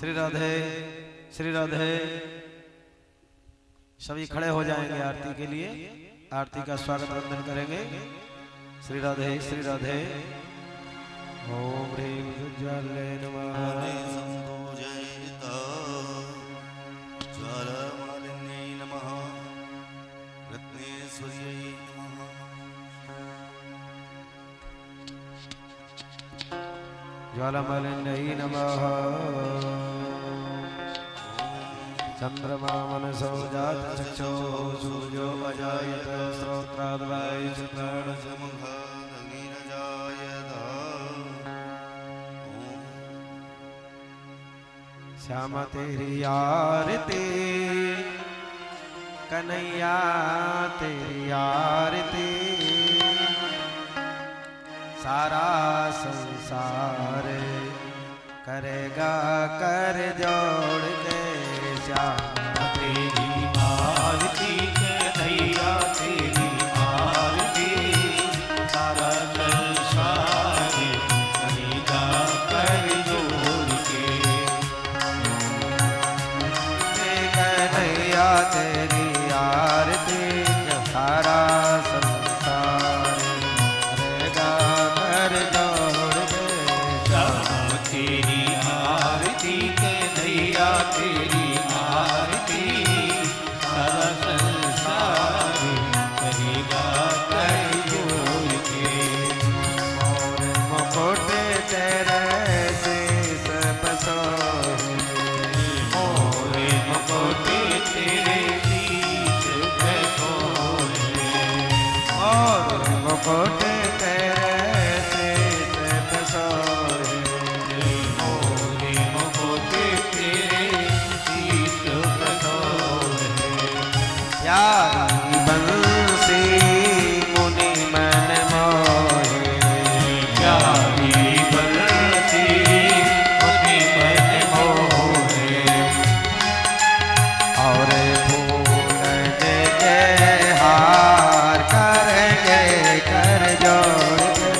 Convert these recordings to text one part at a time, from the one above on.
श्री राधे श्री राधे। सभी खड़े हो जाएंगे आरती के लिए, आरती का स्वागत वंदन करेंगे। श्री राधे श्री राधे। ओम ह्रीं ज्वाले नमः। ज्वालामालिन्यै नमः। रत्नेश्वर्यै नमः। ज्वालामालिन्यै नमः। चंद्रमा मनसो जात चक्षो सूर्यो अजायत स्रोत्राद्वायुः प्राणसमुखाग्निरजायत। श्याम तेरी आरती कन्हैया तेरी आरती, सारा संसार करेगा कर जोड़ के। श्याम तेरी आरती कन्हैया तेरी आरती, सारा संसार करेगा कर जोड़ के। कन्हैया तेरी आरती, सारा संसार करेगा कर जोड़ के। श्याम तेरी आरती कन्हैया तेरी आरती, सारा संसार करेगा कर जोड़ के। मोर मुकुट तेरे शीश पे सोहे, मोरे मुकुट तेरे शीश पे सोहे। मोर मुकुट तेरे शीश पे सोहे। मोरे मुकुट तेरे शीश पे सोहे। यारी बंसी मुनि मन मोहे, प्यारी बंसी मुनि मन मोहे। और फूलन के हार करेंगे कर जोड़ के।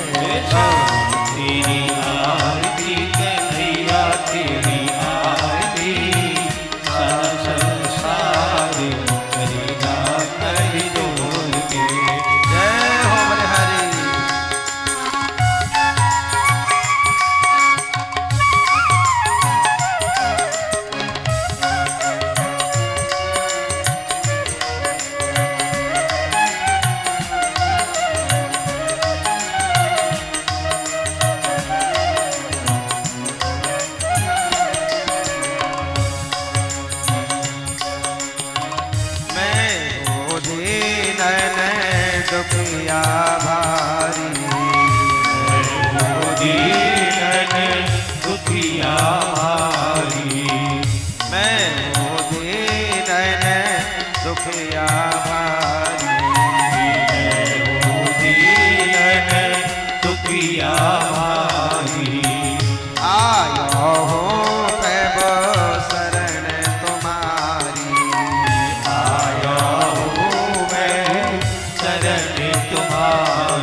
तेरी आरती कन्हैया तेरी आरती, सारा संसार करेगा कर जोड़ के। जय हो बलिहारी। मैं दीन दुखिया भारी, दीन दुखिया भारी। मैं दीन दुखिया भारी। दीन दुखिया भारी। आयो हूँ प्रभु शरण तुम्हारी, आया हूँ मैं शरण तुम्हारी।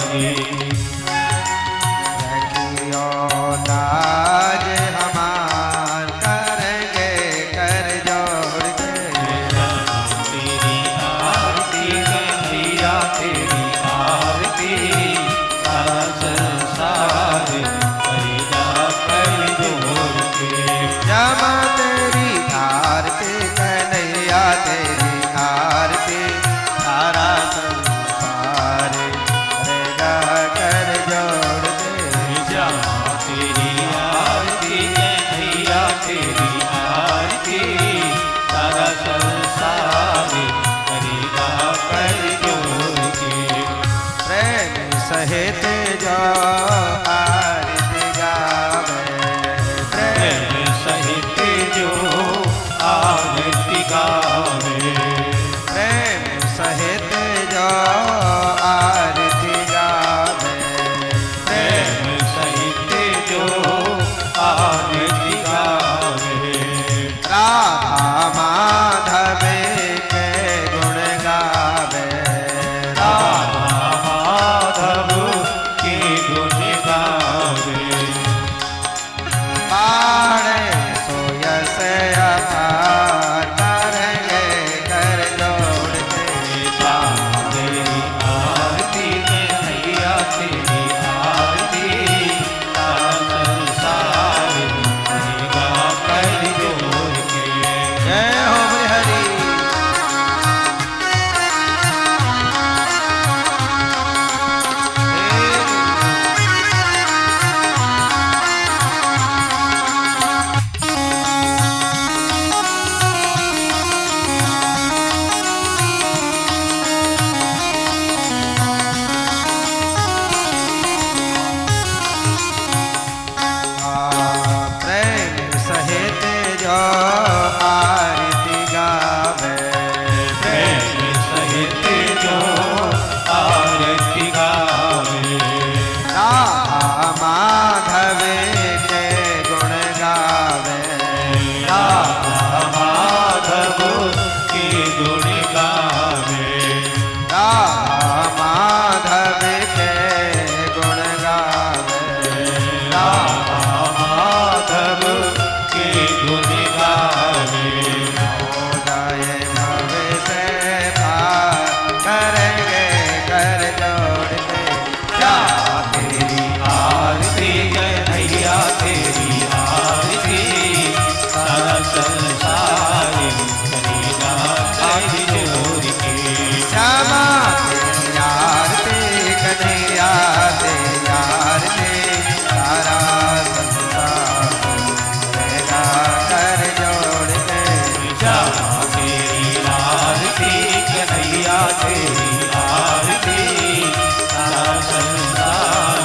जो आरती गावे, प्रेम सहित जो आरती गावे, राधा माधव के गुण गावे, राधा माधव के गुण गावे, राधा माधव के गुण गावे, राधा माधव के गुण गावे। हो जाए भव से पार, करेंगे कर जोड़ के क्या तेरी आरती कन्हैया तेरी आरती, सारा संसार करेगा कर जोड़ के। श्यामा तेरी आरती कन्हैया तेरी आरती, सारा संसार करेगा कर जोड़ के। श्यामा तेरी आरती कन्हैया तेरी आरती, सारा संसार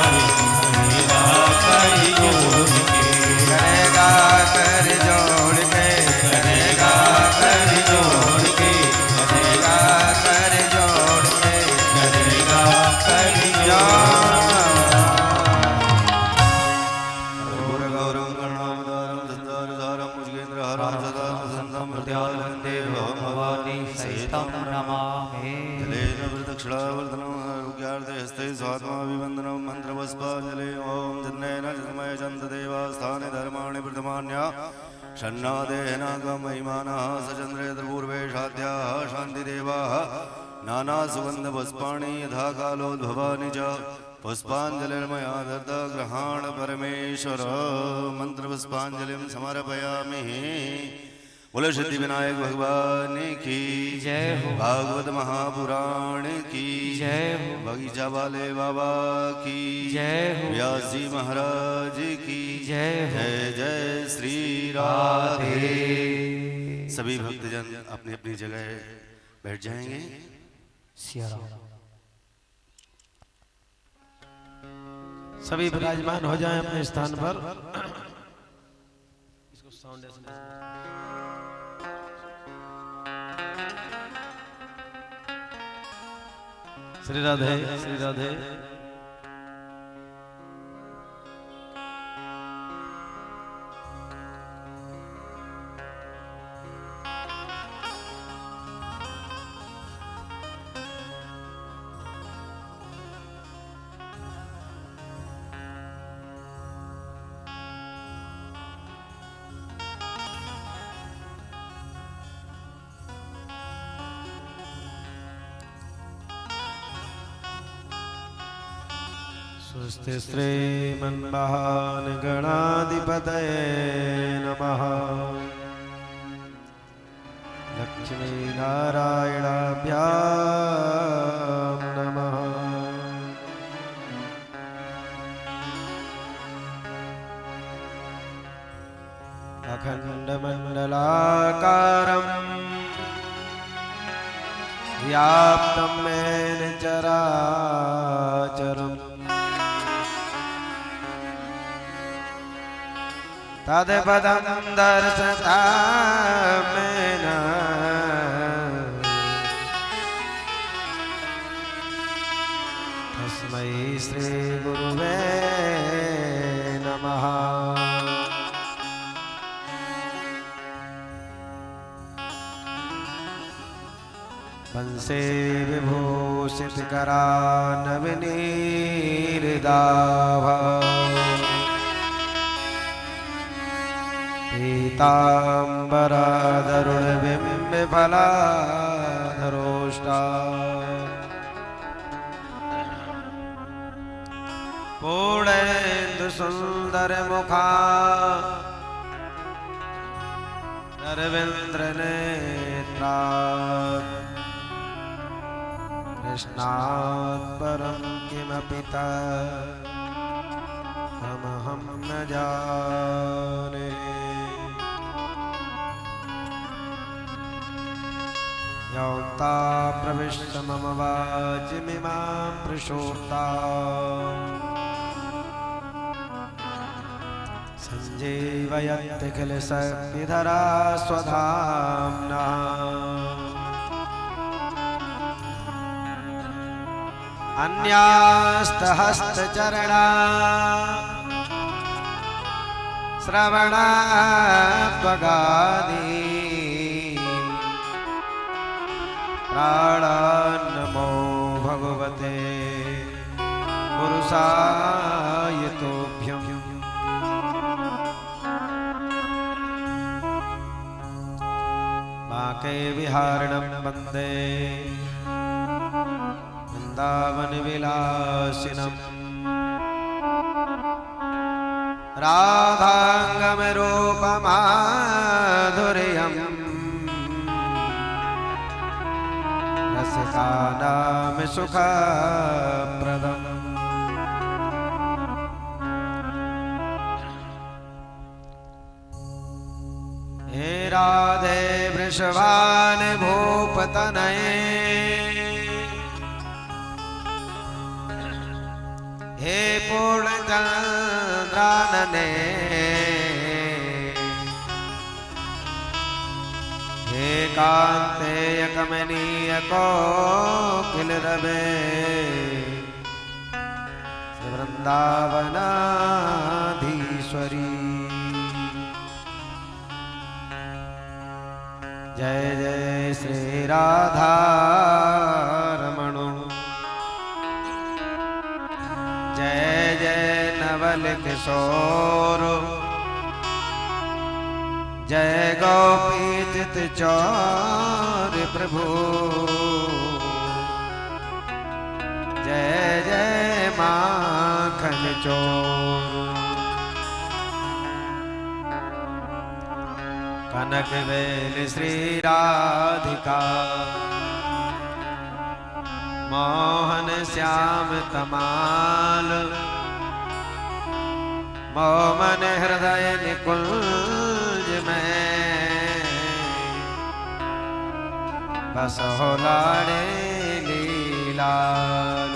करेगा कर जोड़ के। करेगा कर जोड़ के, करेगा कर जोड़ के, करेगा कर जोड़ के, करेगा कर गौरं गणावतारं धन्धारधारं मुजगेन्द्रहारं सदा वसन्तं वन्दे भवानी सहितं नमामि। जलेन प्रदक्षिणावर्धनं आरोग्यार्थे हस्ते स्वात्माभिवन्दनं मन्त्रपुष्पाञ्जलि ॐ जन्नेन जन्मय चन्ददेवास्थाने धर्माणि प्रथमान्या षण्णादेनागमहिमानः सचन्द्रेतपूर्वे शाद्याः शान्तिदेवाः नानासुगन्धपुष्पाणि यथा कालोद्भवानि च पुष्पाञ्जलिर्मया दत्ता ग्रहाण परमेश्वर मंत्रपुष्पाञ्जलिं समर्पयामि। बोलो सिद्धि विनायक भगवान की जय हो। भागवत महापुराण की जय हो। बगीचा वाले बाबा की जय हो। व्यास जी महाराज की जय हो। जय जय श्री राधे। सभी भक्तजन अपनी अपनी जगह बैठ जाएंगे। सभी विराजमान हो जाएं अपने स्थान पर। इसको साउंड श्री राधे श्री राधे। स्वस्ति श्रीमन्महान् गणाधिपतये नमः। लक्ष्मीनारायणाभ्यां नमः। अखण्डमण्डलाकारम् व्याप्तं येन चराचरम् तत्पदं दर्शयामेन तस्मै श्रीगुरुवे नमः। वंशे विभूषितकरानवनीर्दाभा पीताम्बराधरुणबिम्बफलाधरोष्टा पूर्णेन्दुसुन्दरमुखा रवीन्द्रनेत्रा कृष्णात् परं किमपि तमहं न जाने। यौता प्रविश्य मम वाचिमिमां प्रशोक्ता सञ्जीवयत्य किल शक्तिधरा स्वधाम्ना अन्यास्तहस्तचरणा श्रवणात्वगादि प्राणान्नमो भगवते पुरुषाय तुभ्यम् बाके विहारिणं वन्दे वृन्दावनविलासिनम् राधाङ्गमरूपमाधुर्यम् रसिकानां सुखप्रदम् हे राधे वृषभान भूपतनये हे पूर्णचन्द्रानने हे कान्तेय कमनीय कोकिलरवे वृन्दावनाधीश्वरी जय जय श्री राधा रमणो जय जय नवल किशोर जय गोपी चित चौर प्रभु जय जय माखन चोर कनक वेल श्री राधिका मोहन श्याम तमाल मोमन हृदय निकुंज में बस हो लाड़े लीलाल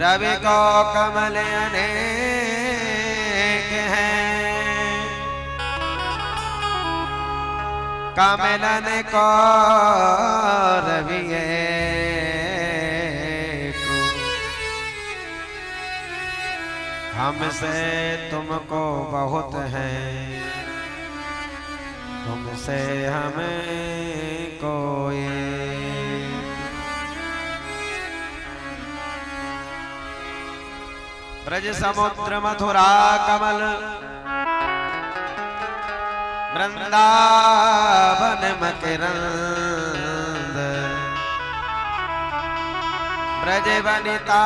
रवि को कमल अनेक हैं कमलन को रवि हमसे तुमको बहुत है तुमसे हमें कोई ब्रज समुद्र मथुरा कमल वृंदावन मकरंद ब्रज वनिता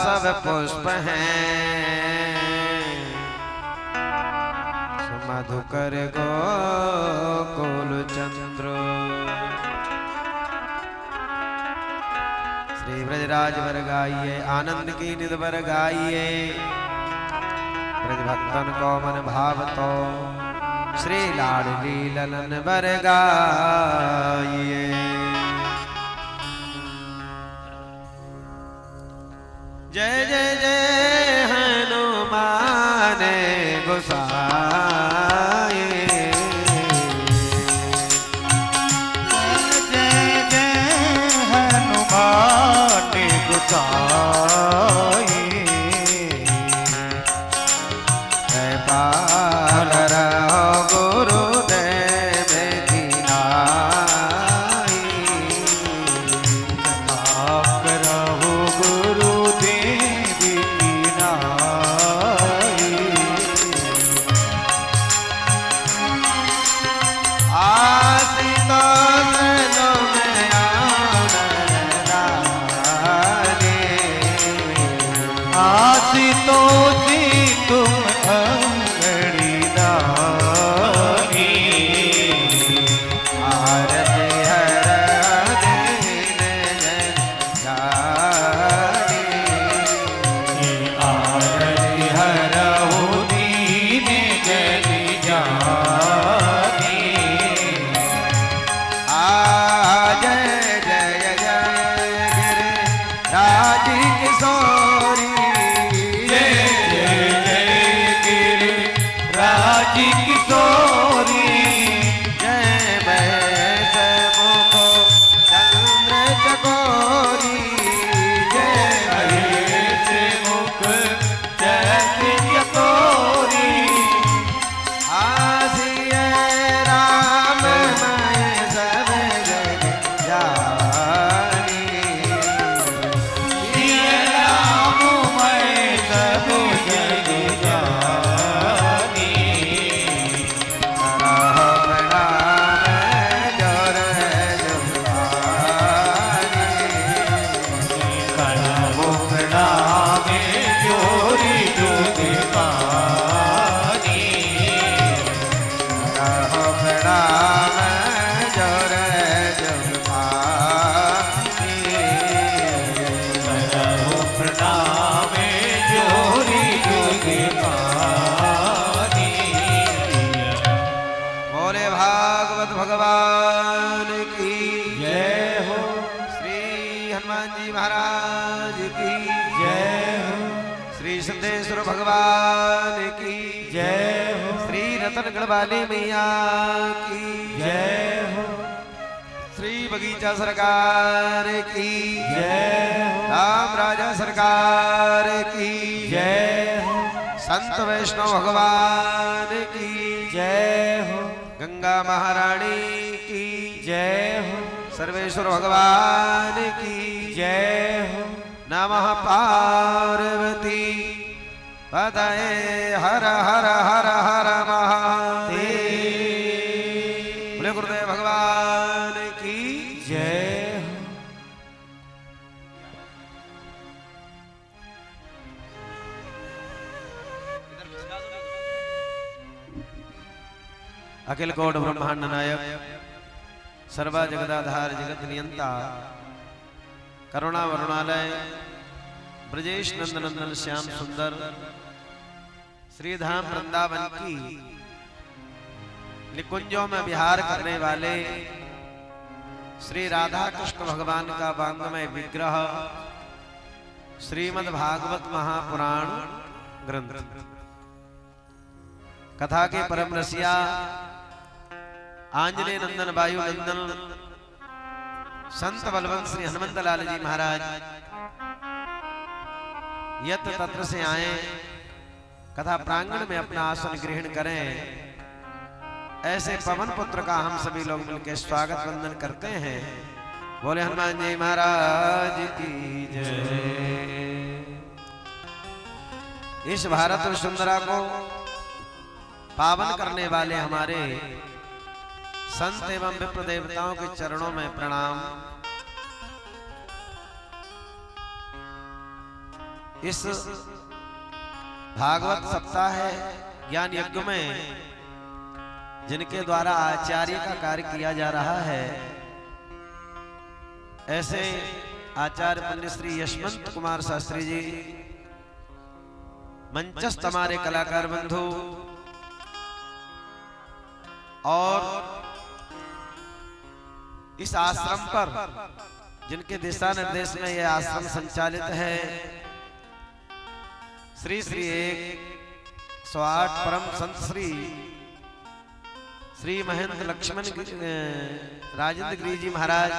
सब पुष्प हैं मधुकर गोकुल चंद्र श्री ब्रजराज वर गाइए आनंद की निध वर गाइए ब्रज भक्तन को मन भाव तो श्री लाडली ललन वर गाइए जय जय जय हनुमान गोसाई जय जय हनुमान गोसाई जय पाल रहो गुरुदेव की नाई आप रहो गुरुदेव की नाई आसी तो जी तुम अंगड़ी रतनगढ़ वाली मैया की जय हो, श्री बगीचा सरकार की जय हो, राम राजा सरकार की जय हो, संत वैष्णव भगवान की जय हो, गंगा महारानी की जय हो, सर्वेश्वर भगवान की जय हो, नमः पार्वती पतये हर हर हर हर महादेव। बोले गुरुदेव भगवान की जय हो। अखिल कोट ब्रह्मांड नायक सर्वा जगदाधार जगत नियंता करुणा वरुणालय ब्रजेश नंदन नंदन श्याम सुंदर श्रीधाम वृंदावन की निकुंजों में विहार करने वाले श्री राधा कृष्ण भगवान का वांगमय विग्रह श्रीमद् भागवत महापुराण ग्रंथ कथा के परम रसिया आंजनेय नंदन वायु नंदन संत बलवंत श्री हनुमंत लाल जी महाराज यत्र तत्र से आए कथा प्रांगण में अपना आसन ग्रहण करें। ऐसे पवन पुत्र का हम सभी लोग मिलकर स्वागत वंदन करते हैं। बोले हनुमान जी महाराज की जय। इस भारत सुंदरा को पावन करने वाले हमारे संत एवं विप्र देवताओं के चरणों में प्रणाम। इस भागवत सप्ताह ज्ञान यज्ञ में जिनके द्वारा आचार्य का कार्य किया जा रहा है, ऐसे आचार्य पंडित श्री यशवंत कुमार शास्त्री जी, मंचस्थ हमारे कलाकार बंधु और इस आश्रम पर जिनके दिशा निर्देश में यह आश्रम संचालित है, श्री श्री 108 परम संत श्री महेंद्र लक्ष्मण राजेंद्र गिरी जी महाराज,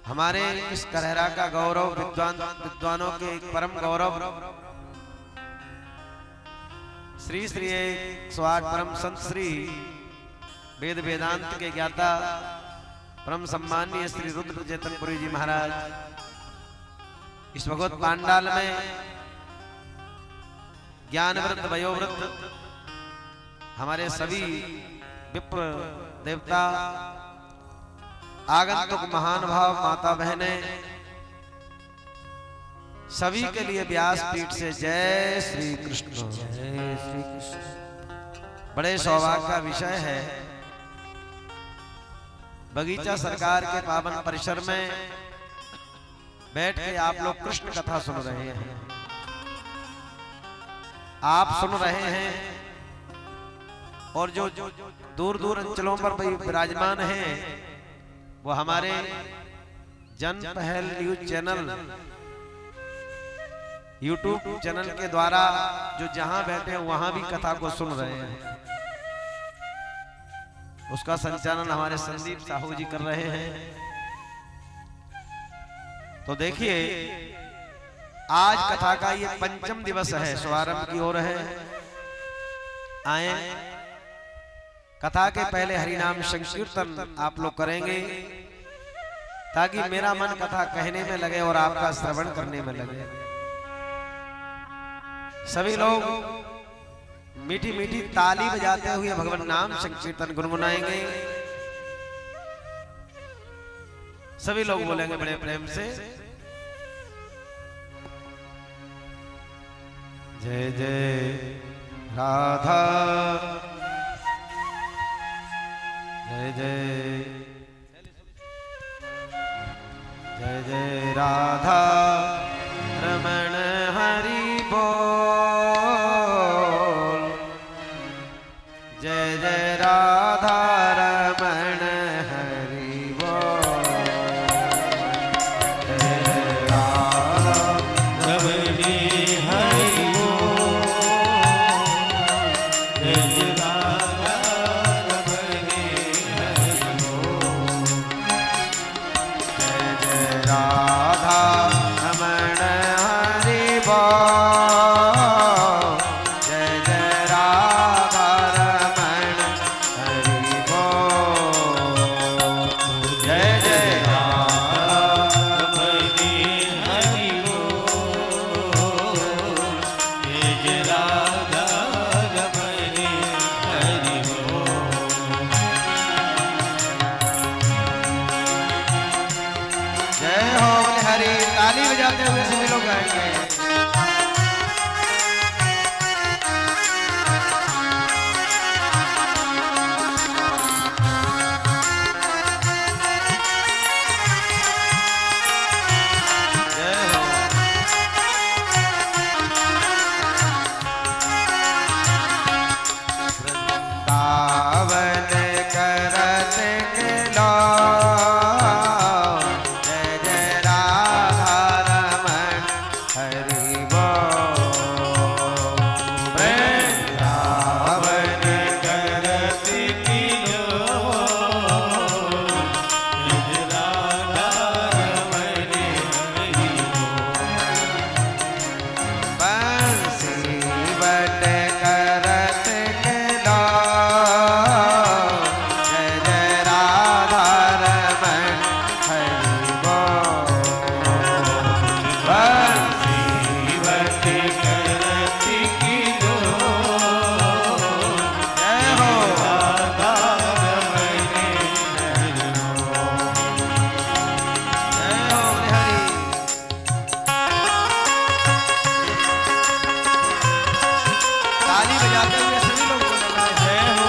हमारे इस करहरा का गौरव, विद्वानों के परम गौरव श्री श्री 108 परम संत श्री वेद वेदांत के ज्ञाता परम सम्मानीय श्री रुद्र चेतनपुरी जी महाराज, इस भगवत पांडाल में ज्ञानवृद्ध वयोवृद्ध हमारे सभी विप्र देवता, आगंतुक महानुभाव, माता बहने, सभी के लिए व्यास पीठ से जय श्री कृष्ण। जय श्री कृष्ण। बड़े सौभाग्य का विषय है, बगीचा सरकार के पावन परिसर में बैठ के आप लोग कृष्ण कथा सुन रहे हैं। आप सुन रहे हैं और जो दूर दूर अंचलों पर विराजमान हैं, वो हमारे जन पहल न्यूज चैनल यूट्यूब चैनल के द्वारा जो जहां बैठे हैं वहां भी कथा को सुन रहे हैं। उसका संचालन हमारे संदीप साहू जी कर रहे हैं। तो देखिए, आज कथा का ये पंचम दिवस है, शुभारंभ की ओर है। आए, कथा के पहले हरिनाम संकीर्तन आप लोग करेंगे ताकि मेरा मन कथा कहने में लगे और आपका श्रवण करने में लगे। सभी लोग मीठी मीठी ताली बजाते हुए भगवान नाम संकीर्तन गुनगुनाएंगे। सभी लोग बोलेंगे बड़े प्रेम से, जय जय राधा, जय जय जय जय राधा रमण हरि बोल, जय जय राधा रमण हरि बोल, जय राधा रमण हरि बोल, बट करत के लो जय जय राधा रमण हरि बोल बंसी बट करत की लो जय हो राधा रमण हरि बोल जय हो हरि ताली बजाते हुए सभी लोग बोल रहे हैं जय हो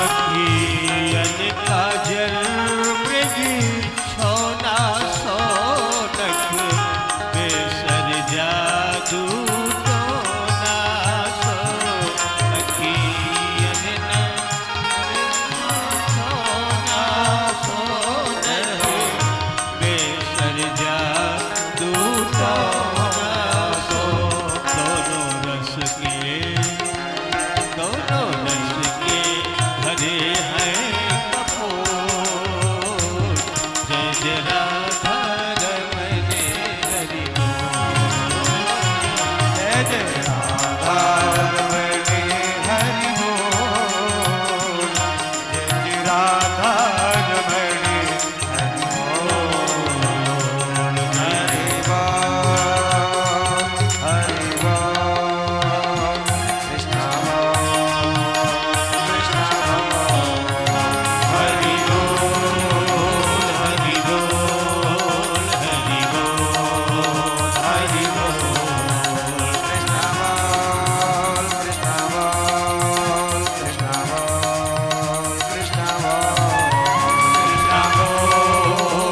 अखियन काजल मृग छोना सोनक बेसर जादू टोना सो अखियन छोना सोनक बेसर जादू टोना सो दोनों रस के हरे हैं कपूर जय जय राधा रमण हरि बोल जय जय राधा रमण हरि बोल जय जय राधा रमण हरि बोल हरि हरि बोल कृष्ण हरि बोल हरि बोल हरि बोल हरि बोल कृष्ण बोल कृष्ण बोल कृष्ण बोल कृष्ण बोल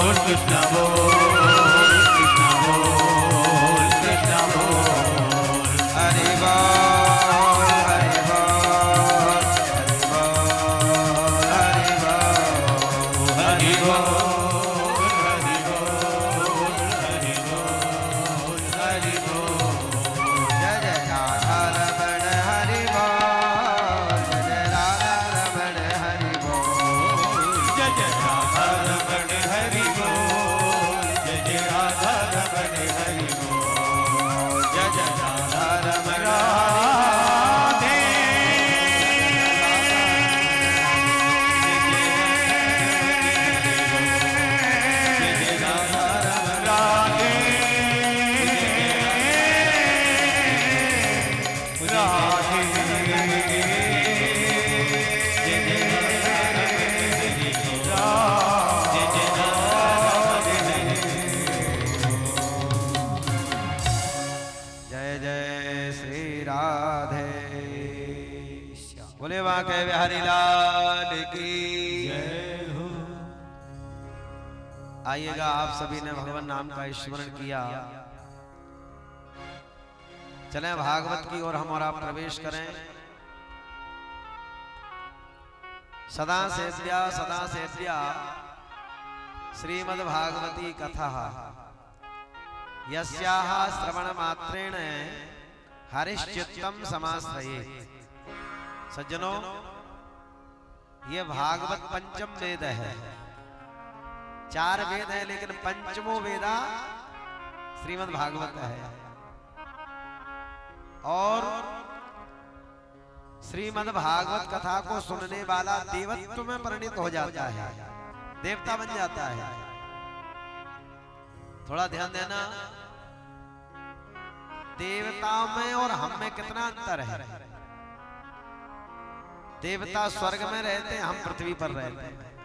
कृष्ण बोल कृष्ण बोल कृष्ण बोल हरि बोल हरि बोल हरि बोल हरि बोल हरि बोल हरि बोल हरि बोल जय जय राधा रमण हरि बोल जय जय राधा रमण हरि बोल जय जय राधा रमण हरि बोल जय जय राधा रमण हरि बोल जय जय राधा रमण राधे जय जय राधा रमण राधे राधे जय जय राधा जय जय जय जय श्री राधे बोले बांके बिहारी लाल की जय हो आइएगा आप सभी ने भगवान नाम का स्मरण किया चलें भागवत की ओर हम और आप प्रवेश करें सदा सेव्या श्रीमद् भागवती कथा यस्याः श्रवण मात्रेण हरिश्चित्तम समाश्रयेत् सज्जनों ये भागवत पंचम वेद है 4 वेद है लेकिन पंचमो वेदा श्रीमद् भागवत है और श्रीमद् भागवत कथा को सुनने वाला देवत्व में परिणित हो जाता है देवता बन जाता है थोड़ा ध्यान देना देवताओं में और हम में कितना अंतर है देवता स्वर्ग में रहते हैं हम पृथ्वी पर रहते हैं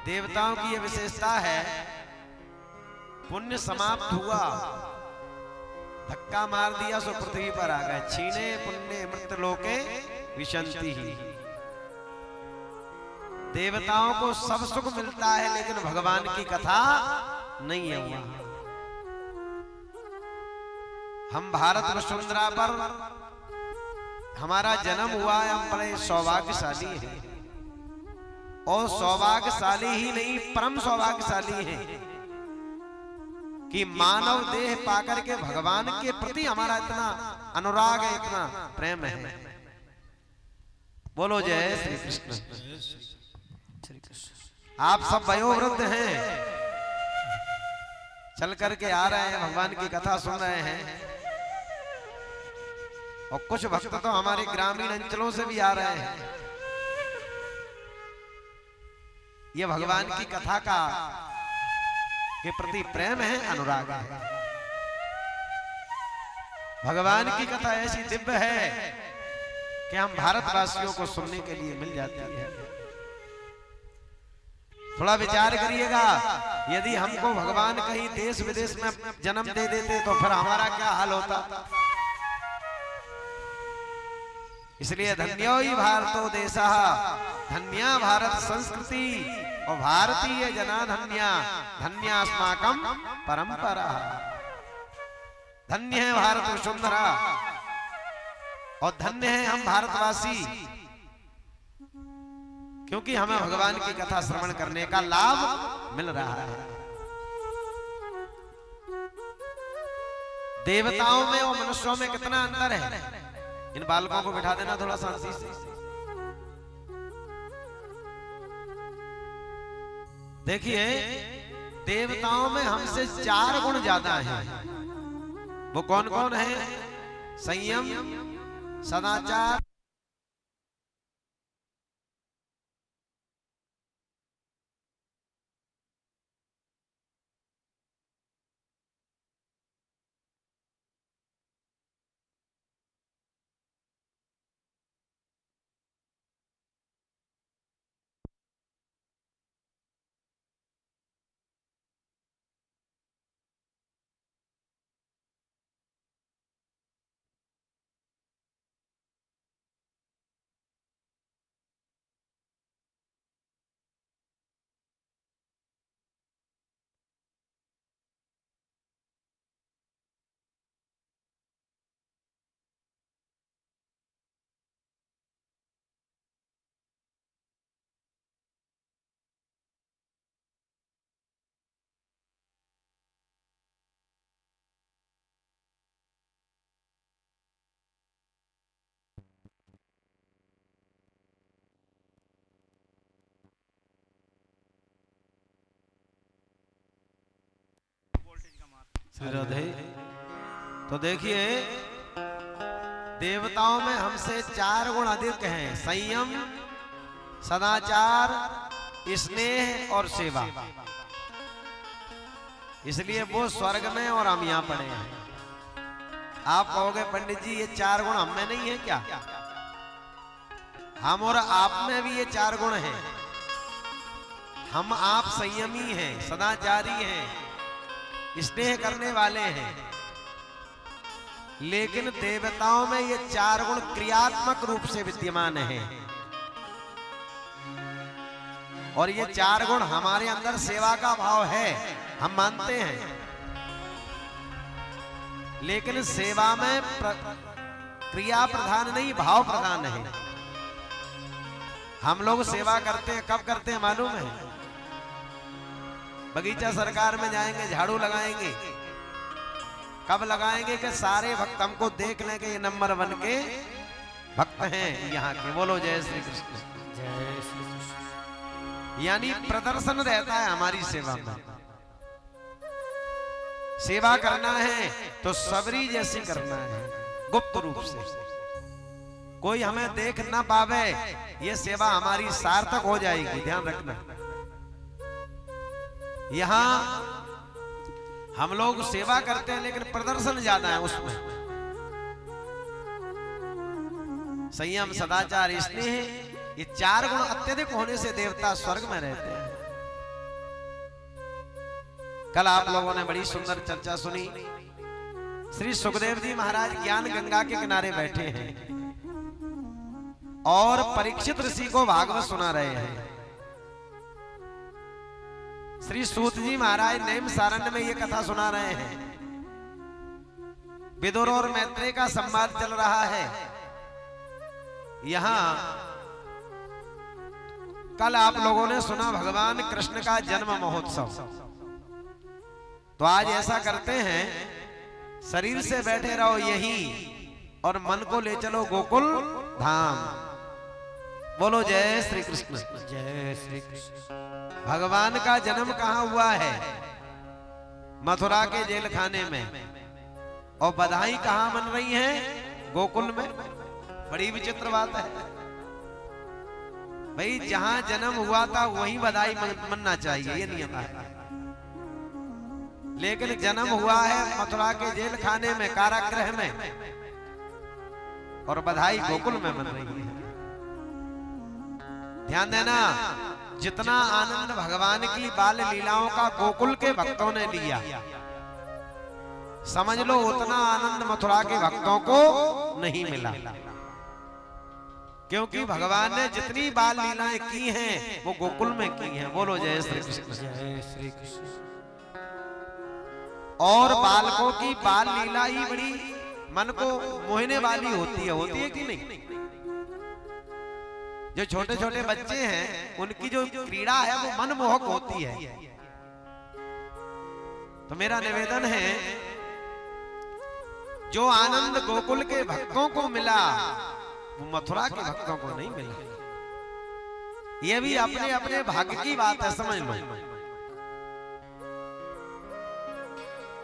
देवताओं की यह विशेषता है पुण्य समाप्त हुआ धक्का मार दिया सो पृथ्वी पर आ गए छीने पुण्य मृत लोके विशंति ही देवताओं को सब सुख मिलता है लेकिन भगवान की कथा नहीं है वहां हम भारत वसुंधरा पर हमारा जन्म हुआ है, हम बड़े सौभाग्यशाली हैं। और सौभाग्यशाली ही नहीं, परम सौभाग्यशाली हैं कि मानव देह पाकर के भगवान के प्रति हमारा इतना अनुराग है, इतना प्रेम है। बोलो जय श्री कृष्ण। आप सब वयोवृद्ध हैं, चल करके आ रहे हैं, भगवान की कथा सुन रहे हैं। और कुछ भक्त तो हमारे ग्रामीण अंचलों से भी आ रहे हैं। ये भगवान की कथा का के प्रति प्रेम है, अनुराग है। भगवान की कथा ऐसी दिव्य है कि हम भारतवासियों को सुनने के लिए मिल जाती है। थोड़ा विचार करिएगा, यदि हमको भगवान कहीं देश विदेश में जन्म दे देते तो फिर हमारा क्या हाल होता। इसलिए धन्यो ही भारतो देशः, धन्या भारत संस्कृति और भारतीय जना धन्या, धन्यास्माकं परंपरा। धन्य है भारत वसुंधरा और धन्य है हम भारतवासी, क्योंकि हमें भगवान की कथा श्रवण करने का लाभ मिल रहा है। देवताओं में और मनुष्यों में कितना अंतर है। इन बालकों को बिठा देना थोड़ा शांति से। देखिए, देवताओं में हमसे 4 गुण ज्यादा हैं। वो कौन कौन है? संयम, सदाचार, श्री राधे। तो देखिए, देवताओं में हमसे 4 गुण अधिक हैं। संयम, सदाचार, स्नेह और सेवा। इसलिए वो स्वर्ग में और हम यहां पड़े हैं। आप कहोगे पंडित जी ये 4 गुण हम में नहीं है क्या? हम और आप में भी ये 4 गुण हैं। हम आप संयमी हैं, सदाचारी हैं, स्नेह करने वाले हैं। लेकिन देवताओं में ये 4 गुण क्रियात्मक रूप से विद्यमान हैं। और ये 4 गुण हमारे अंदर सेवा का भाव है, हम मानते हैं। लेकिन सेवा में क्रिया प्रधान नहीं, भाव प्रधान है। हम लोग सेवा करते हैं, कब करते हैं मालूम है? बगीचा सरकार में जाएंगे, झाड़ू लगाएंगे। कब लगाएंगे कि सारे भक्त हमको देख लें कि ये नंबर 1 के भक्त हैं यहाँ के। बोलो जय श्री कृष्ण। जय श्री कृष्ण। यानी प्रदर्शन रहता है हमारी सेवा में। सेवा करना है तो सबरी जैसी करना है, गुप्त रूप से। कोई हमें देख ना पावे, ये सेवा हमारी सार्थक हो जाएगी। ध्यान रखना, यहां हम लोग सेवा करते हैं लेकिन प्रदर्शन ज्यादा है उसमें। संयम, सदाचार, स्नेह, ये 4 गुण अत्यधिक होने से देवता स्वर्ग में रहते हैं। कल आप लोगों ने बड़ी सुंदर चर्चा सुनी। श्री सुखदेव जी महाराज ज्ञान गंगा के किनारे बैठे हैं और परीक्षित ऋषि को भागवत सुना रहे हैं। श्री सूत जी महाराज नेम सारण्य में ये कथा सुना रहे हैं विदुर और मैत्रेय का संवाद चल रहा है। यहां कल आप लोगों ने सुना भगवान कृष्ण का जन्म महोत्सव। तो आज ऐसा करते हैं, शरीर से बैठे रहो यहीं और मन को ले चलो गोकुल धाम। बोलो जय श्री कृष्ण। जय श्री कृष्ण। भगवान का जन्म कहां हुआ है? मथुरा के जेल खाने में। और बधाई कहां बन रही है? गोकुल में। बड़ी विचित्र बात है भाई, जहां जन्म हुआ था वहीं बधाई मनना चाहिए, ये नियम है। लेकिन जन्म हुआ है मथुरा के जेल खाने में, कारागृह में, और बधाई गोकुल में बन रही है। ध्यान देना, जितना आनंद भगवान की बाल लीलाओं का गोकुल के भक्तों ने लिया, समझ लो उतना आनंद मथुरा के भक्तों को नहीं मिला। क्योंकि भगवान ने जितनी बाल लीलाएं की हैं वो गोकुल में की हैं। बोलो जय श्री कृष्ण। जय श्री कृष्ण। और बालकों की बाल लीला ही बड़ी मन को मोहने वाली होती है कि नहीं? जो छोटे छोटे बच्चे हैं उनकी जो क्रीड़ा है वो मनमोहक होती है। तो मेरा निवेदन है, जो आनंद गोकुल के भक्तों को मिला वो मथुरा के भक्तों को नहीं मिला। ये भी अपने अपने भाग्य की बात है, समझ लो।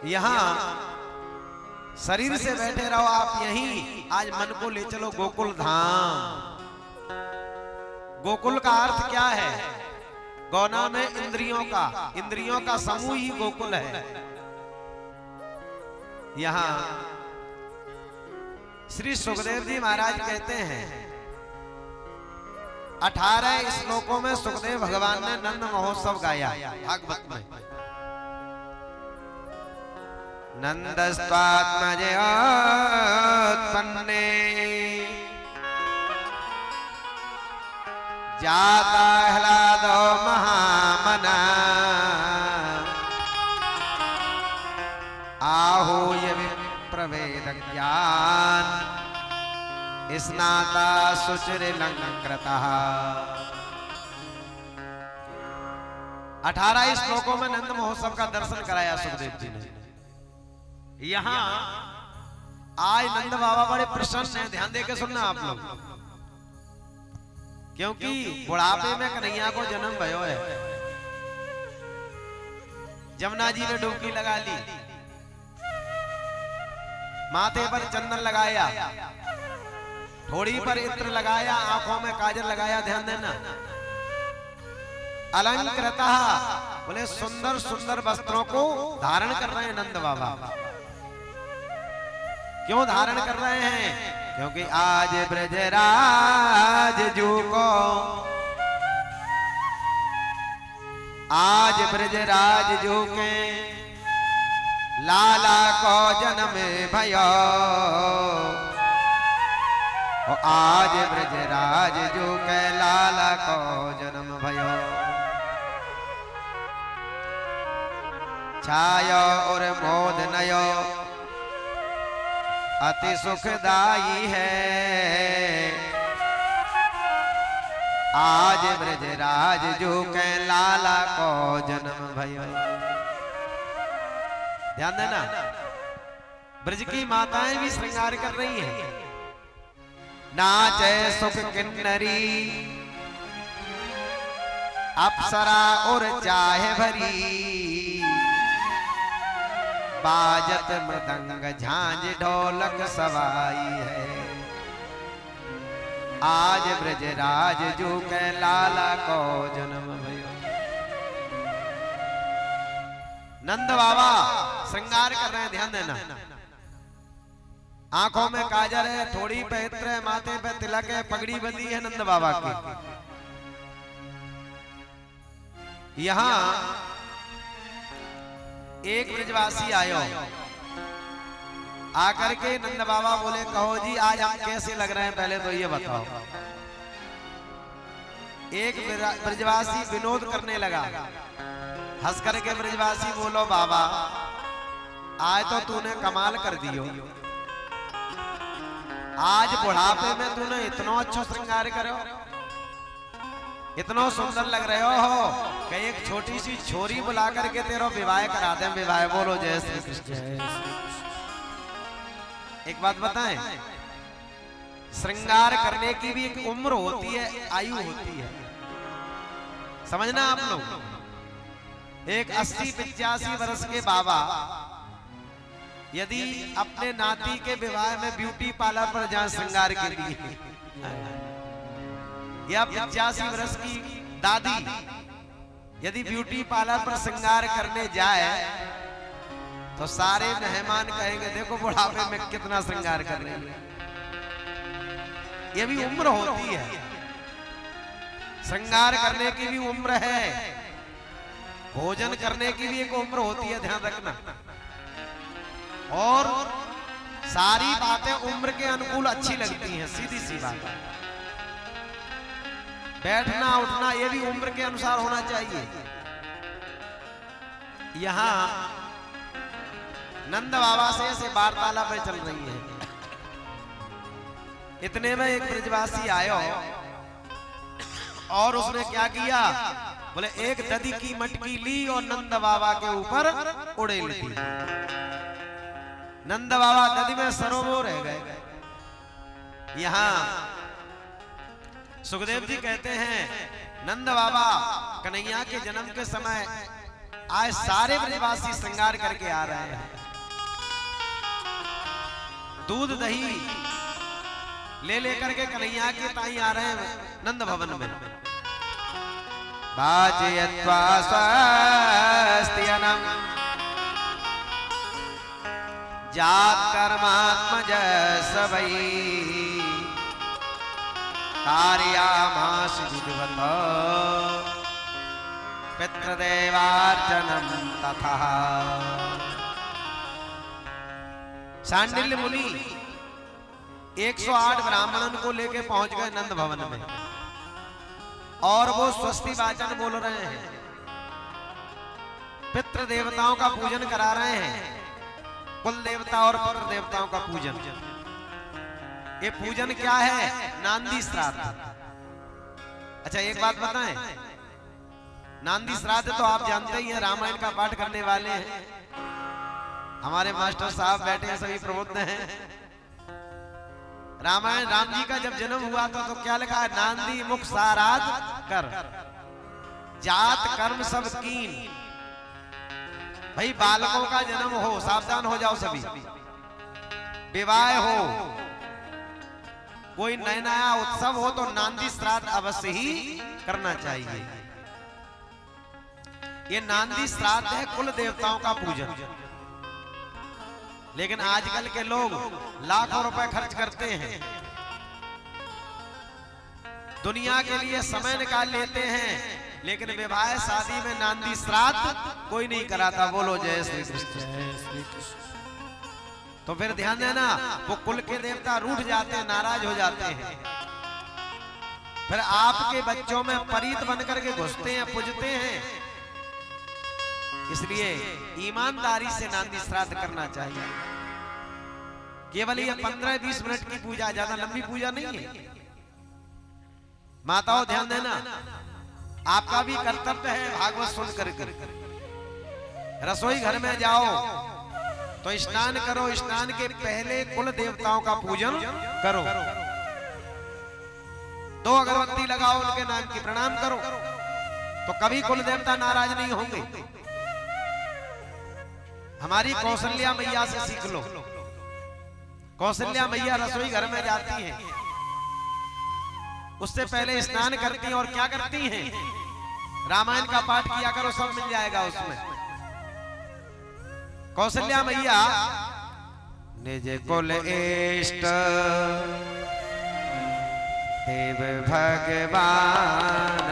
यहां शरीर से बैठे रहो आप यहीं, आज मन को ले चलो गोकुल धाम। गोकुल का अर्थ क्या है? गौना में इंद्रियों का समूह ही गोकुल है। यहां श्री सुखदेव जी महाराज कहते हैं, 18 श्लोकों में सुखदेव भगवान ने नंद महोत्सव गाया भागवत में। नंदस्त्वात्मजोत्पन्ने जाता ह्लादो महामना आहूय विप्रवेद ज्ञान स्नाता शुचिरलंकृतः। 18 श्लोकों में नंद महोत्सव का दर्शन कराया सुखदेव जी ने। यहां आज नंद बाबा बड़े प्रसन्न हैं। ध्यान देकर सुनना आप लोग, क्योंकि बुढ़ापे में कन्हैया को जन्म भयो है। जमुना जी में डुबकी लगा ली, माथे पर चंदन लगाया, थोड़ी पर इत्र लगाया, आंखों में काजल लगाया। ध्यान देना, अलंकृतः बोले सुंदर सुंदर वस्त्रों को धारण कर रहे हैं नंद बाबा। क्यों धारण कर रहे हैं? क्योंकि आज ब्रजराज जू को, आज ब्रजराज जू के लाला को जन्म भयो। आज ब्रजराज जू के लाला को जन्म भयो। छायो और मोद नयो अति सुखदाई है। आज ब्रजराज जू के लाला को जन्म भयो। ध्यान देना, ब्रज की माताएं भी श्रृंगार कर रही हैं। नाचे सुख किन्नरी अप्सरा और चाहे भरी। बाजत मृदंग झांझ ढोलक सवाई है। आज ब्रजराज जू के लाला को जन्म भयो। नंद बाबा श्रृंगार कर रहे हैं। ध्यान देना, आंखों में काजल है, थोड़ी पे इत्र है, माथे पे तिलक है, पगड़ी बंधी है नंद बाबा की। यहां एक ब्रजवासी आयो, आकर के नंद बाबा बोले, कहो जी आज हम कैसे लग रहे हैं, पहले तो ये बताओ। एक ब्रजवासी विनोद करने लगा, हंस करके ब्रजवासी बोलो, बाबा आज तो तूने कमाल कर दियो। आज बुढ़ापे में तूने इतना अच्छा श्रृंगार करो, इतना सुंदर लग रहे हो कि एक छोटी सी छोरी बुला करके तेरा विवाह करा दे। विवाह बोलो जय श्री कृष्ण। एक बात बताएं, श्रृंगार करने की भी एक उम्र होती है, आयु होती है, समझना आप लोग। एक 80-85 वर्ष के बाबा यदि अपने नाती के विवाह में ब्यूटी पार्लर पर जाए श्रृंगार के लिए, या 85 वर्ष की दादी यदि ब्यूटी पार्लर पर श्रृंगार करने जाए तो सारे मेहमान कहेंगे देखो बुढ़ापे में कितना श्रृंगार कर रहे हैं। ये भी उम्र होती है, श्रृंगार करने की भी उम्र है, भोजन करने की भी एक उम्र होती है, ध्यान रखना। और सारी बातें उम्र के अनुकूल अच्छी लगती हैं, सीधी सी बात। बैठना उठना ये भी उम्र के अनुसार होना चाहिए। यहां नंद बाबा से वार्तालाप चल रही है। इतने में एक ब्रजवासी आयो और उसने क्या किया, बोले एक दधी की मटकी ली और नंद बाबा के ऊपर उड़ेल दी। नंद बाबा दधी में सरोवर रह गए। यहां सुखदेव जी कहते हैं नंद बाबा कन्हैया के जन्म के समय आज सारे ब्रजवासी श्रृंगार करके आ रहे हैं, दूध दही ले लेकर के कन्हैया के ताई आ रहे हैं नंद भवन में। बाजयत्वा स्वस्त्यनम जात कर्मात्मज सबई कार्यामास विद्वत पितृदेवार्चनम तथा। सांडिल्य मुनि 108 ब्राह्मणन को लेके पहुंच गए नंद भवन में और वो स्वस्ति वाचन बोल रहे हैं, पितृ देवताओं का पूजन करा रहे हैं, कुल देवता और पितृ देवताओं का पूजन। ये पूजन क्या है, नांदी श्राद्ध। अच्छा एक बात बताएं, नांदी श्राद्ध तो आप जानते ही हैं, रामायण का पाठ करने वाले हैं, हमारे मास्टर साहब बैठे हैं, सभी प्रबुद्ध हैं। रामायण राम जी का जब जन्म हुआ था तो क्या लिखा है, नांदी मुख साराध कर जात कर्म सब कीन। भाई बालकों का जन्म हो, सावधान हो जाओ सभी, विवाह हो, कोई नया नया उत्सव हो तो नांदी श्राद्ध अवश्य ही करना चाहिए। ये नांदी श्राद्ध है कुल देवताओं का पूजन। लेकिन आजकल के लोग लाखों रुपए खर्च करते हैं, दुनिया के लिए समय निकाल लेते हैं, लेकिन विवाह शादी में नांदी श्राद्ध कोई नहीं कराता। बोलो जय श्री कृष्ण। तो फिर ध्यान देना, वो कुल के देवता रूठ जाते हैं, नाराज हो जाते हैं, फिर आपके बच्चों में परीत बनकर के घुसते हैं, पूजते हैं। इसलिए ईमानदारी से नांदी श्राद्ध करना चाहिए। केवल ये 15-20 मिनट की पूजा, ज्यादा लंबी पूजा नहीं है। माताओं ध्यान देना, आपका भी कर्तव्य है भागवत सुन करके। रसोई घर में जाओ तो स्नान करो, स्नान के पहले कुल देवताओं का पूजन करो, 2 अगरबत्ती लगाओ, उनके नाम की प्रणाम करो, तो कभी कुल देवता नाराज नहीं होंगे। हमारी कौशल्या मैया से सीख लो। कौशल्या मैया रसोई घर में जाती हैं, उससे पहले स्नान करती हैं और क्या करती हैं, रामायण का पाठ किया करो, सब मिल जाएगा उसमें। कौशल्या मैया निज कुल इष्ट देव भगवान,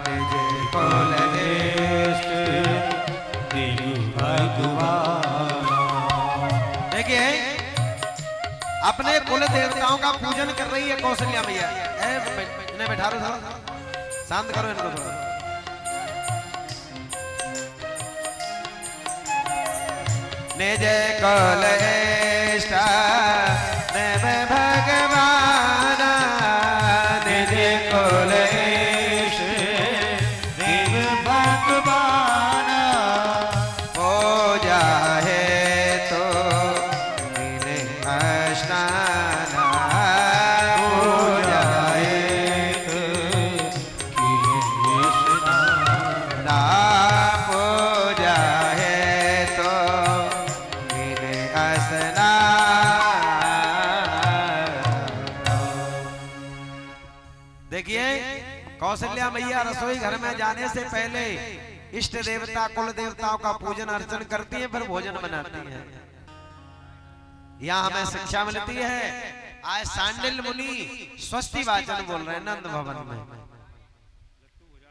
निज कुल इष्ट देव भगवान। देखिए अपने कुल देवताओं का पूजन कर रही है कौशल्या मैया। इन्हें बैठा दो, थोड़ा शांत करो इनको थोड़ा। निज कुल इष्ट देव देखिए कौशल्या मैया रसोई घर में जाने से पहले इष्ट देवता कुल देवताओं का पूजन अर्चन करती हैं, फिर भोजन बनाती हैं। यहाँ हमें शिक्षा मिलती है। आज सांडिल मुनि स्वस्ति वाचन बोल रहे हैं नंद भवन में,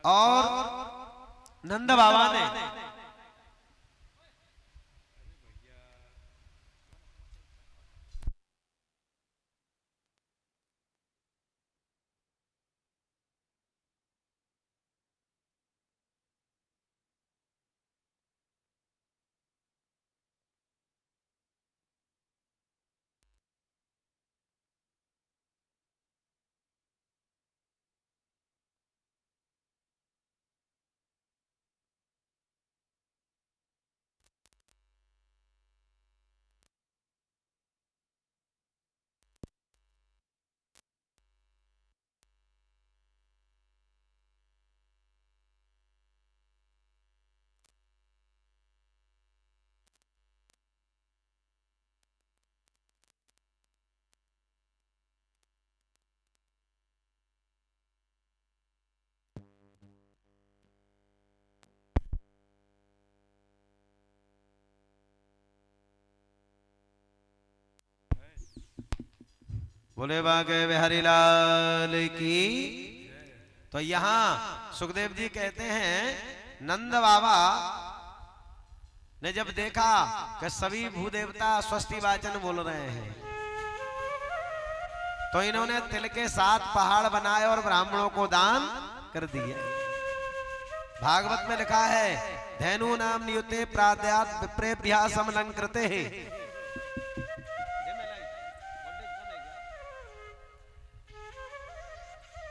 और नंद बाबा ने बोले बाके बिहारी लाल की। तो यहां सुखदेव जी कहते हैं नंद बाबा ने जब देखा कि सभी भूदेवता स्वस्ति वाचन बोल रहे हैं, तो इन्होंने तिल के 7 पहाड़ बनाए और ब्राह्मणों को दान कर दिए। भागवत में लिखा है धैनु नाम नियुते प्राद्यात विप्रेभ्या समलंकृते।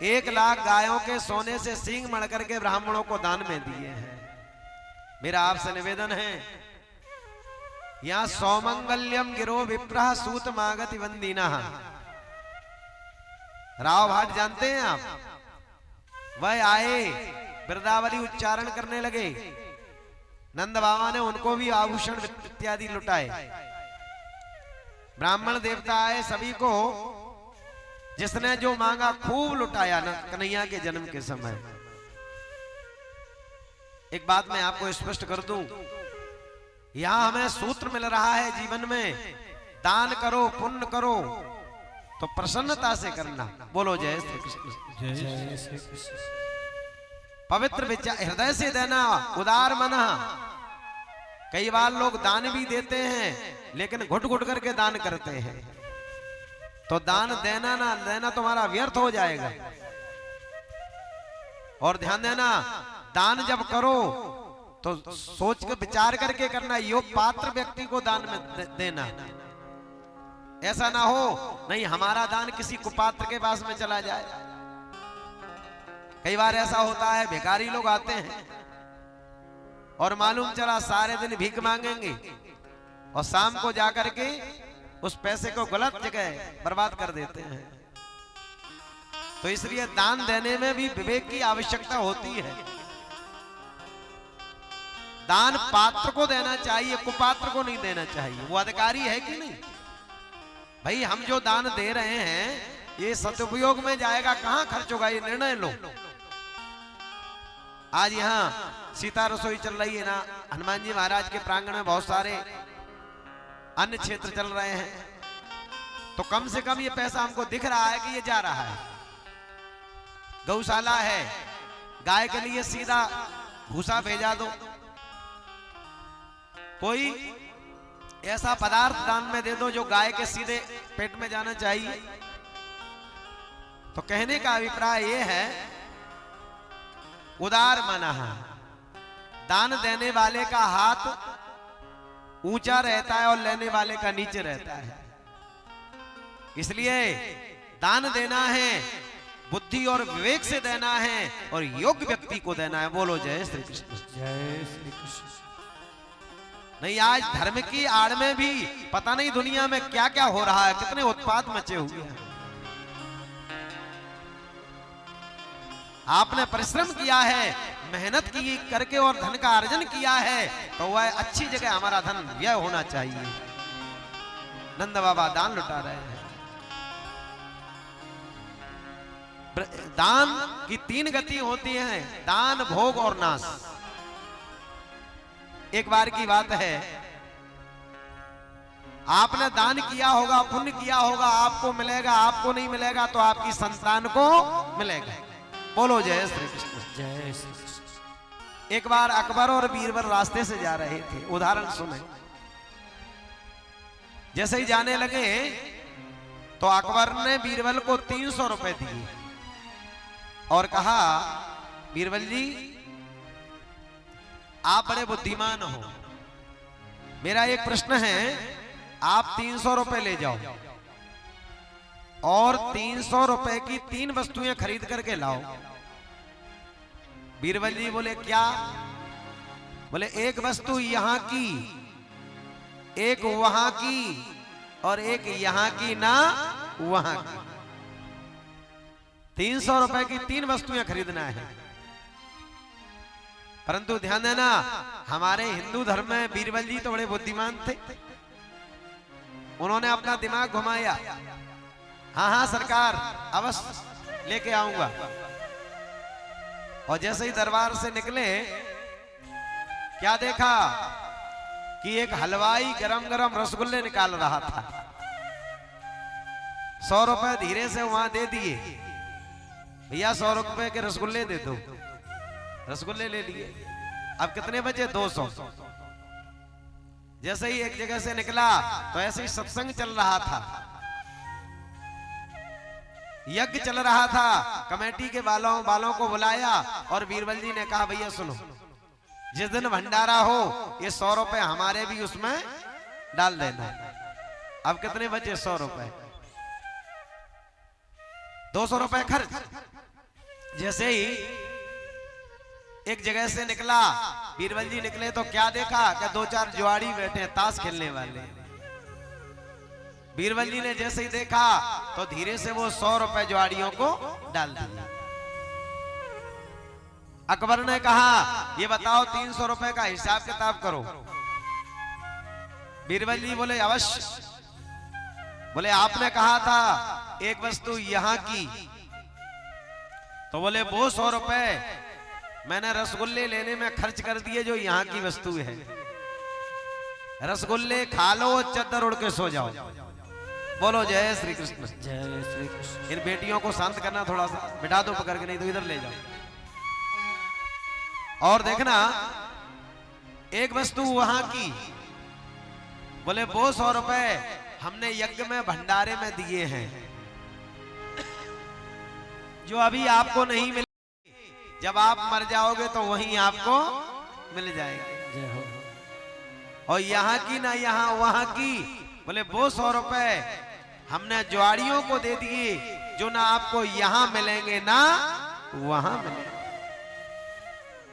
1 लाख गायों के सोने से सींग मढ़ करके ब्राह्मणों को दान में दिए हैं। मेरा आपसे निवेदन है, यहां सौमंगल्यम गिरो विप्रह सूत मागति वंदीना। राव भाट जानते हैं आप, वह आए वृंदावली उच्चारण करने लगे, नंद बाबा ने उनको भी आभूषण इत्यादि लुटाए। ब्राह्मण देवता आए, सभी को जिसने जो मांगा खूब लुटाया न कन्हैया के जन्म के समय। एक बात मैं आपको स्पष्ट कर दूं, यहां हमें सूत्र मिल रहा है जीवन में, दान करो पुण्य करो तो प्रसन्नता से करना। बोलो जय श्री कृष्ण। जय श्री कृष्ण। पवित्र विचार हृदय से देना, उदार मन। कई बार लोग दान भी देते हैं लेकिन घुट घुट करके दान करते हैं, तो दान देना ना देना तुम्हारा व्यर्थ हो जाएगा। और ध्यान देना, दान जब करो तो सोच कर विचार करके करना, योग्य पात्र व्यक्ति को दान में देना। ऐसा ना हो नहीं हमारा दान किसी कुपात्र के पास में चला जाए। कई बार ऐसा होता है, भिखारी लोग आते हैं और मालूम चला सारे दिन भीख मांगेंगे और शाम को जाकर के उस पैसे को गलत जगह बर्बाद कर देते हैं। तो इसलिए दान देने में भी विवेक की आवश्यकता होती है। दान पात्र को देना चाहिए, कुपात्र को नहीं देना चाहिए। वो अधिकारी है कि नहीं? भाई हम जो दान दे रहे हैं ये सदुपयोग में जाएगा, कहां खर्च होगा, ये निर्णय लो। आज यहाँ सीता रसोई चल रही है ना, हनुमान जी महाराज के प्रांगण में बहुत सारे अन्य क्षेत्र चल रहे हैं, तो कम से कम ये पैसा हमको दिख रहा है कि ये जा रहा है। गौशाला है, गाय के लिए सीधा भूसा भेजा दो, कोई ऐसा पदार्थ दान में दे दो जो गाय के सीधे पेट में जाना चाहिए। तो कहने का अभिप्राय ये है, उदार मना, दान देने वाले का हाथ ऊंचा रहता है और लेने वाले का नीचे रहता है। इसलिए दान देना है, बुद्धि और विवेक से देना है और योग्य व्यक्ति को देना है। बोलो जय श्री कृष्ण। जय श्री कृष्ण। नहीं आज धर्म की आड़ में भी पता नहीं दुनिया में क्या क्या हो रहा है, कितने उत्पात मचे हुए हैं। आपने परिश्रम किया है, मेहनत की करके और धन का अर्जन किया है, तो वह अच्छी जगह हमारा धन व्यय होना चाहिए। नंद बाबा दान लुटा रहे हैं। दान की 3 गति होती हैं, दान, भोग और नाश। एक बार की बात है, आपने दान किया होगा, पुण्य किया होगा, आपको मिलेगा, आपको नहीं मिलेगा तो आपकी संतान को मिलेगा। बोलो जय श्री कृष्ण। जय श्री कृष्ण। एक बार अकबर और बीरबल रास्ते से जा रहे थे, उदाहरण सुने। जैसे ही जाने लगे तो अकबर ने बीरबल को 300 रुपए दिए और कहा, बीरबल जी आप बड़े बुद्धिमान हो, मेरा एक प्रश्न है, आप 300 रुपए ले जाओ और 300 रुपए की 3 वस्तुएं खरीद करके लाओ। बीरबल जी बोले क्या? बोले एक वस्तु यहां की, एक वहां की और एक यहां की ना वहां की। 300 रुपए की 3 वस्तुएं खरीदना है। परंतु ध्यान देना, हमारे हिंदू धर्म में बीरबल जी तो बड़े बुद्धिमान थे, उन्होंने अपना दिमाग घुमाया। हाँ हाँ सरकार, अवश्य लेके आऊंगा। और जैसे ही दरबार से निकले, क्या देखा कि एक हलवाई गरम गरम रसगुल्ले निकाल रहा था। 100 रुपए धीरे से वहां दे दिए, भैया 100 रुपए के रसगुल्ले दे दो। रसगुल्ले ले लिए। अब कितने बचे? 200। जैसे ही एक जगह से निकला तो ऐसे ही सत्संग चल रहा था, यज्ञ चल रहा था। कमेटी के बालों को बुलाया और बीरबल जी ने कहा, भैया सुनो, जिस दिन भंडारा हो ये 100 रुपए हमारे भी उसमें डाल देना। अब कितने बचे? 100 रुपए। 200 रुपए खर्च। जैसे ही एक जगह से निकला, बीरबल जी निकले तो क्या देखा कि 2-4 जुआड़ी बैठे हैं, ताश खेलने वाले। बीरबल जी ने जैसे ही देखा तो धीरे से वो 100 रुपए जुआड़ियों को डाल दिया। अकबर ने कहा, ये बताओ 300 रुपए का हिसाब किताब करो। बीरबल जी बोले अवश्य। बोले आपने कहा था एक वस्तु यहां की, तो बोले वो 100 रुपए मैंने रसगुल्ले लेने में खर्च कर दिए जो यहां की वस्तु है। रसगुल्ले खा लो, चद्दर उड़ के सो जाओ। बोलो जय श्री कृष्ण। जय श्री कृष्ण। इन बेटियों को शांत करना, थोड़ा सा बिठा दो पकड़ के, नहीं तो इधर ले जाओ। और देखना, एक वस्तु वहां की, बोले वो 100 रुपए हमने यज्ञ में भंडारे में दिए हैं, जो अभी आपको नहीं मिले, जब आप मर जाओगे तो वहीं आपको मिल जाएंगे। जय हो। और यहाँ की ना यहाँ वहां की, बोले वो 100 रुपए हमने जुआड़ियों को दे दिए, जो ना आपको यहां मिलेंगे ना वहां मिलेंगे।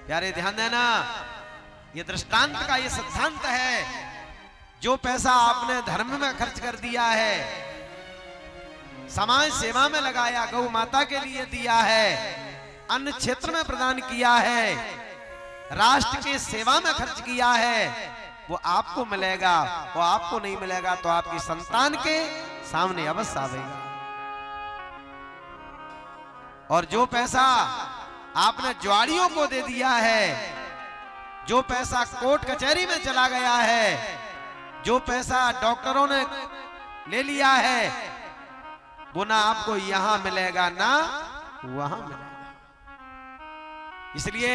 प्यारे ध्यान देना, ये दृष्टांत का ये सिद्धांत है। जो पैसा आपने धर्म में खर्च कर दिया है, समाज सेवा में लगाया, गौ माता के लिए दिया है, अन्य क्षेत्र में प्रदान किया है, राष्ट्र की सेवा में खर्च किया है, वो आपको मिलेगा। वो आपको नहीं मिलेगा तो आपकी संतान के सामने अवश्य आवेगा। और जो पैसा आपने जुआड़ियों को दे दिया है, जो पैसा कोर्ट कचहरी में चला गया है, जो पैसा डॉक्टरों ने ले लिया है, वो ना आपको यहां मिलेगा ना वहां मिलेगा। इसलिए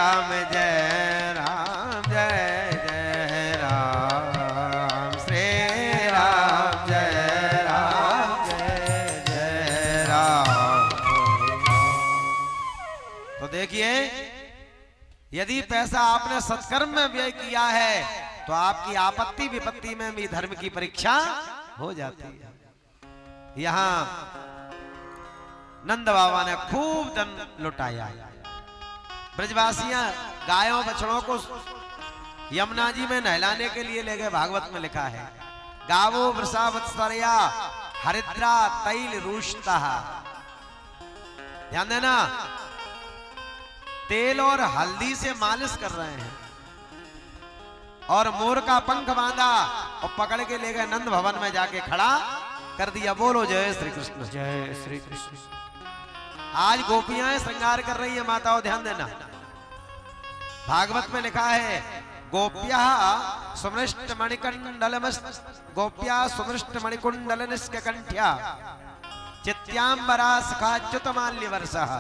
राम जय राम जय जय राम श्री राम जय जय राम। तो देखिए, यदि पैसा आपने सत्कर्म में व्यय किया है तो आपकी आपत्ति विपत्ति में भी धर्म की परीक्षा हो जाती है। यहां नंद बाबा ने खूब धन लुटाया। ब्रजवासियां गायों बछड़ों को यमुना जी में नहलाने के लिए ले गए। भागवत में लिखा है, गावो वृषावत्सरया हरिद्रा तैल रूषता। ध्यान देना, तेल और हल्दी से मालिश कर रहे हैं और मोर का पंख बांधा और पकड़ के ले गए नंद भवन में, जाके खड़ा कर दिया। बोलो जय श्री कृष्ण। जय श्री कृष्ण। आज गोपियां श्रृंगार कर रही है माताओं, ध्यान देना। भागवत में लिखा है, गोप्या सुमृष्ट मणिकुंडलमस् गोप्या सुमृष्ट मणिकुंडल निष्कंठ्या चित्यांबरा सखाच्युत माल्यवर्षः।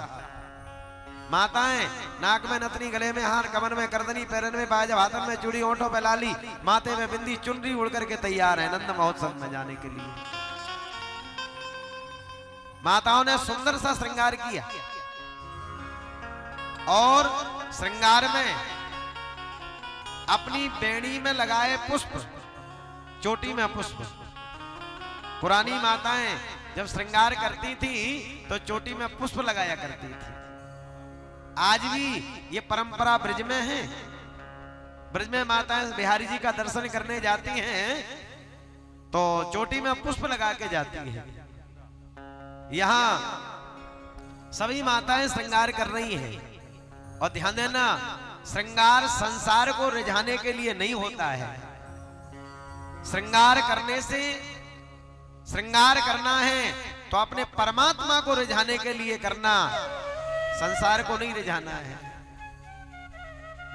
माताएं नाक में नथनी, गले में हार, कमर में करदनी, पैरन में पायजाम, हाथन में चूड़ी, ओंठों पे लाली, माथे में बिंदी, चुनरी उड़ करके तैयार है नंद महोत्सव में जाने के लिए। माताओं ने सुंदर सा श्रृंगार किया और श्रृंगार में अपनी बेड़ी में लगाए पुष्प, चोटी में पुष्प। पुरानी माताएं जब श्रृंगार करती थी तो चोटी में पुष्प लगाया करती थी। आज भी ये परंपरा ब्रज में है। ब्रज में माताएं बिहारी जी का दर्शन करने जाती हैं तो चोटी में पुष्प लगा के जाती हैं। यहां सभी माताएं श्रृंगार कर रही हैं। और ध्यान देना, श्रृंगार संसार को रिझाने के लिए नहीं होता है। श्रृंगार करने से, श्रृंगार करना है तो अपने परमात्मा को रिझाने के लिए करना, संसार को नहीं रिझाना है।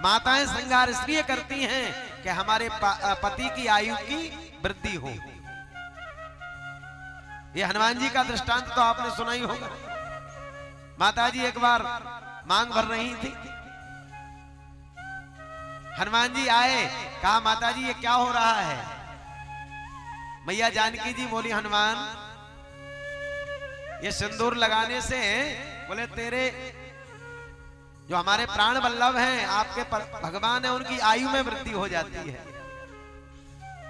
माताएं श्रृंगार इसलिए करती हैं कि हमारे पति की आयु की वृद्धि हो। ये हनुमान जी का दृष्टांत तो आपने सुना ही होगा। माता जी एक बार मांग भर रही थी, हनुमान जी आए, कहा माता जी ये क्या हो रहा है। मैया जानकी जी बोली, हनुमान ये सिंदूर लगाने से, बोले तेरे जो हमारे प्राण वल्लभ हैं, आपके भगवान है, उनकी आयु में वृद्धि हो जाती है।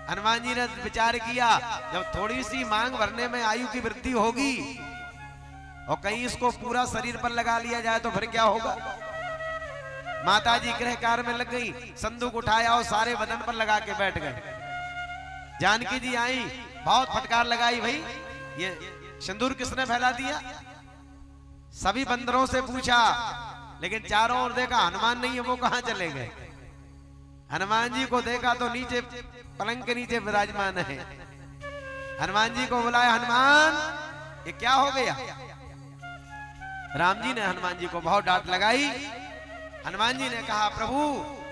हनुमान जी ने विचार किया, जब थोड़ी सी मांग भरने में आयु की वृद्धि होगी और कहीं इसको पूरा शरीर पर लगा लिया जाए तो फिर क्या होगा। माता जी गृह कार्य में लग गई, संदूक उठाया और सारे बदन पर लगा के बैठ गए। जानकी जी आई, बहुत फटकार लगाई, भाई ये सिंदूर किसने फैला दिया। सभी बंदरों से पूछा, लेकिन चारों ओर देखा हनुमान नहीं है, वो कहां चले गए। हनुमान जी को देखा तो नीचे पलंग के नीचे विराजमान है। हनुमान जी को बुलाया, हनुमान ये क्या हो गया। राम जी ने हनुमान जी को बहुत डांट लगाई। हनुमान जी ने कहा, प्रभु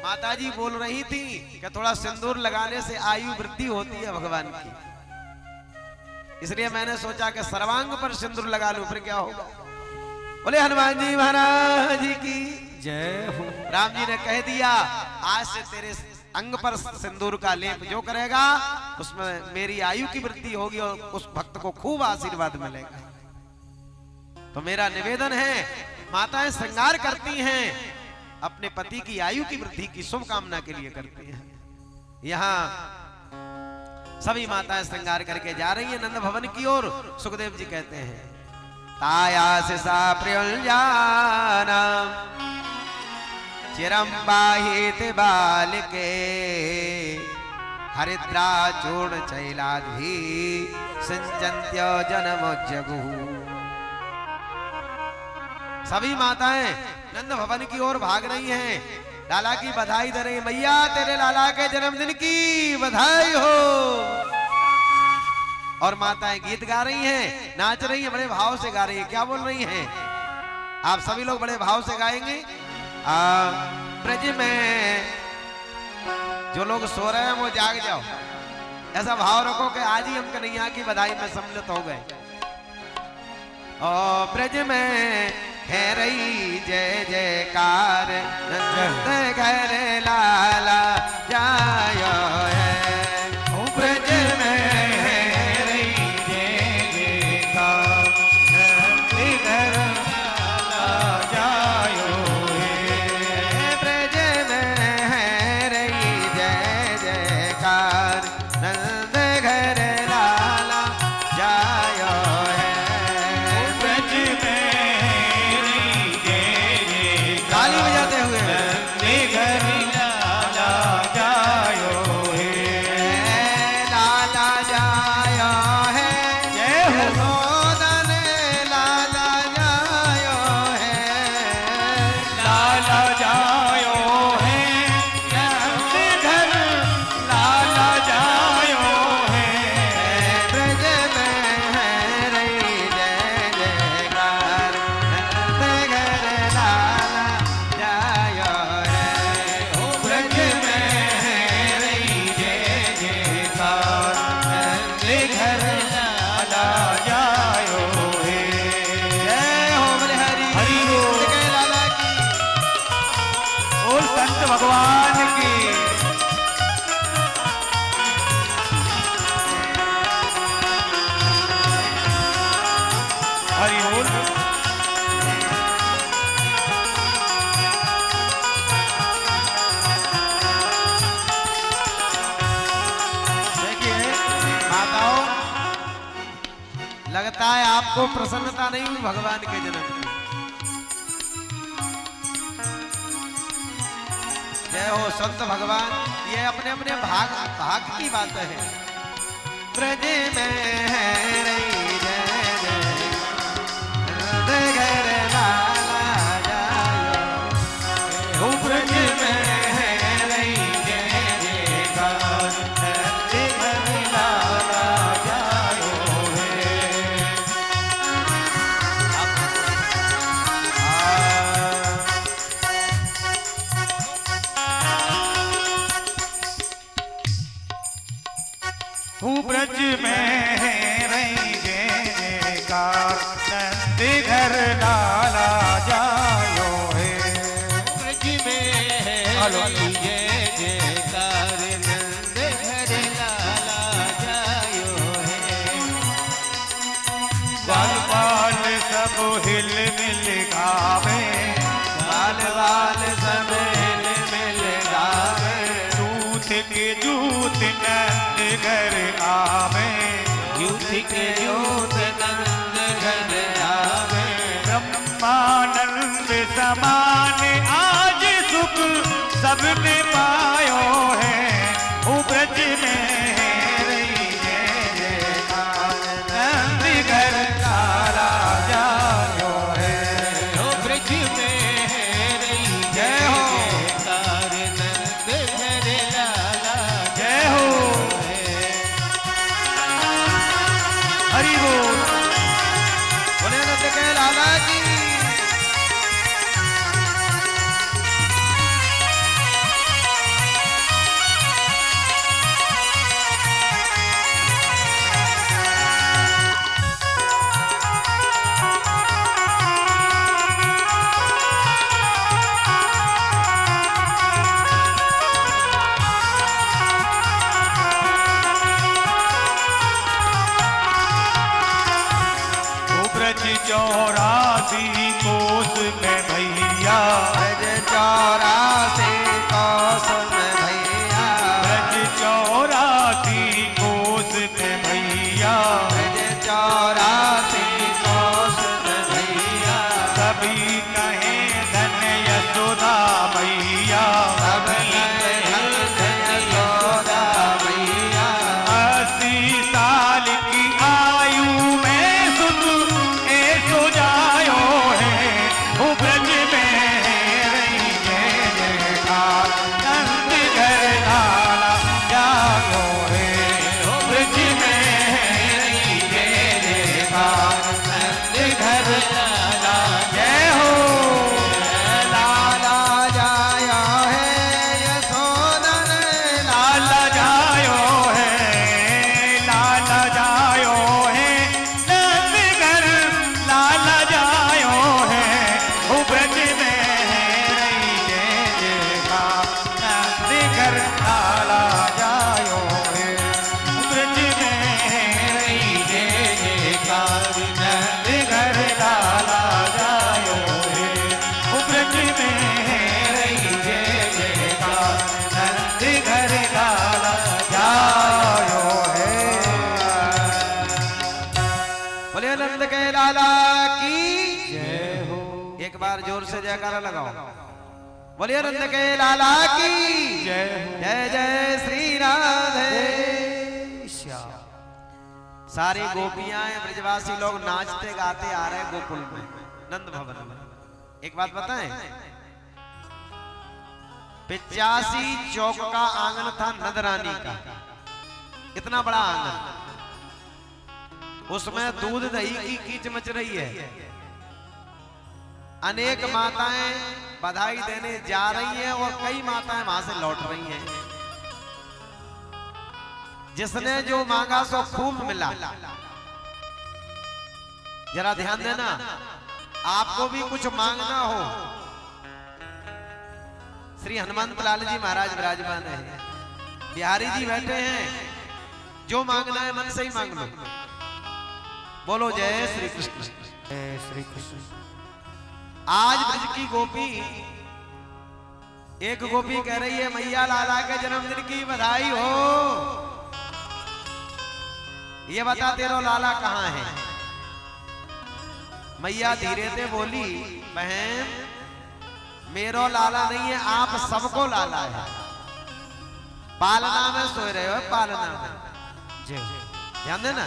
माता जी बोल रही थी कि थोड़ा सिंदूर लगाने से आयु वृद्धि होती है भगवान की, इसलिए मैंने सोचा कि सर्वांग पर सिंदूर लगा लूं, फिर क्या होगा। बोले हनुमान जी महाराज की जय हो। राम जी ने कह दिया, आज से तेरे अंग पर सिंदूर का लेप जो करेगा उसमें मेरी आयु की वृद्धि होगी और उस भक्त को खूब आशीर्वाद मिलेगा। तो मेरा निवेदन है, माताएं श्रृंगार करती हैं, अपने पति की आयु की वृद्धि की शुभकामना के लिए करती हैं। यहाँ सभी माताएं श्रृंगार करके जा रही है नंद भवन की ओर। सुखदेव जी कहते हैं, ताया से सा प्रियंजाना चिरम बाहित बालिके हरिद्रा चूर्ण चैलाधि सिंचन्त्य जन्म जगु। सभी माताएं नंद भवन की ओर भाग रही हैं, लाला की बधाई दे रही। मैया तेरे लाला के जन्मदिन की बधाई हो। और माताएं गीत गा रही हैं, नाच रही हैं, बड़े भाव से गा रही हैं। क्या बोल रही हैं? आप सभी लोग बड़े भाव से गाएंगे। ब्रज में जो लोग सो रहे हैं वो जाग जाओ, ऐसा भाव रखो कि आज ही हम कन्हैया की बधाई में सम्मिलित हो गए। ब्रज में है रही जय जयकार नंद घर लाला जायो है ब्रज में है रही जय जयकार नंद घर लाला जायो है ब्रज में है रही जय जयकार नंद घर लाला जायो है ब्रज में ताली बजाते हुए घर लाला जायो है लाला जायो है जय हो यशोदन लाला जायो है लाला जायो है नंद घर लाला जायो है ब्रज में है रही जय जयकार नंद घर लाला जायो है ब्रज में है रही जय जयकार नंद घर लाला जायो है जय हो बोले हरि हरि बोल। नंद के लाला की और संत भगवान की हरि बोल। देखिए माताओं लगता है आपको प्रसन्नता नहीं हुई भगवान के जन्म की जय हो संत भगवान ये अपने अपने भाग की बात है ब्रज में है रही जय जय नंद घर लाला जायो हो ब्रज में है रही जय जयकार नंद घर लाला जायो है ब्रज में है रही जय जयकार नंद घर लाला जायो है ब्रज में है रही जय जयकार नंद घर लाला जायो है बाल बाल सब हिल मिल गावे बाल बाल सब हिल मिल गावे दूत के दूत नंद घर आवे यूथ के यूथ नंद घर आवे ब्रह्मानंद समान आज सुख सबने पायो है ओ ब्रज में है रही जय जयकार नंद घर लाला जायो है ओ ब्रज में है रही जय हो जयकार नंद घर लाला जय हो हरि बोल। बोले नंद के लाला की से जयकारा लगाओ। बोलिए नंद के लाला की जय हो। जय जय श्री राधे श्याम। सारी गोपियां ब्रजवासी लोग नाचते गाते आ रहे गोकुल में, नंद भवन में। एक बात बताएं, 85 चौक का आंगन था नंद रानी का, इतना बड़ा आंगन, उसमें दूध दही की कीच मच रही है। अनेक माताएं बधाई देने जा रही हैं और कई माताएं वहां से लौट रही हैं। जिसने जो मांगा सो खूब मिला। जरा ध्यान देना, आपको भी कुछ मांगना हो, श्री हनुमंत लाल जी महाराज विराजमान है, बिहारी जी बैठे हैं, जो मांगना है मन से ही मांग लो। बोलो जय श्री कृष्ण। जय श्री कृष्ण। आज ब्रज की गोपी, एक गोपी कह रही है मैया लाला के जन्मदिन की बधाई हो। ये बता तेरो लाला कहाँ है? मैया धीरे से बोली, बहन मेरो लाला नहीं है, आप सबको लाला है। पालना में सोए रहे हो, पालना में। जय ध्यान देना।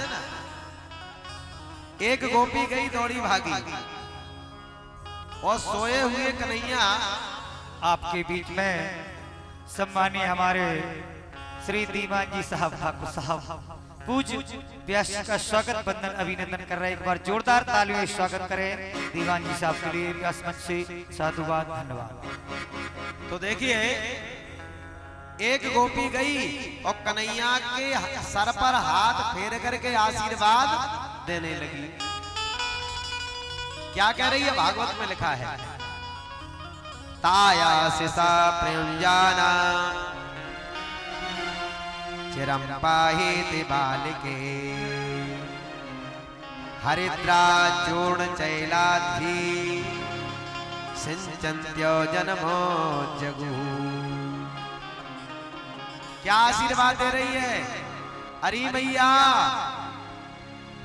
एक गोपी गई दौड़ी भागी और सोए हुए कन्हैया आपके बीच में सम्मानीय हमारे श्री दीवान जी साहब ठाकुर साहब पूज्य व्यास का स्वागत बंदन अभिनंदन कर रहे हैं। एक बार जोरदार तालियों से स्वागत करें दीवान जी साहब के लिए। व्यास मंच से साधुवाद, धन्यवाद। तो देखिए, एक गोपी गई और कन्हैया के सर पर हाथ फेर करके आशीर्वाद देने लगी। क्या कह रही है? भागवत में लिखा है, ताया सिसा प्रेम जाना चिरम पाहिति बालिके हरिद्रा चूर्ण चैलाधि सिंचन्त्यो जन्मो जगु। क्या आशीर्वाद दे रही है? अरे मैया,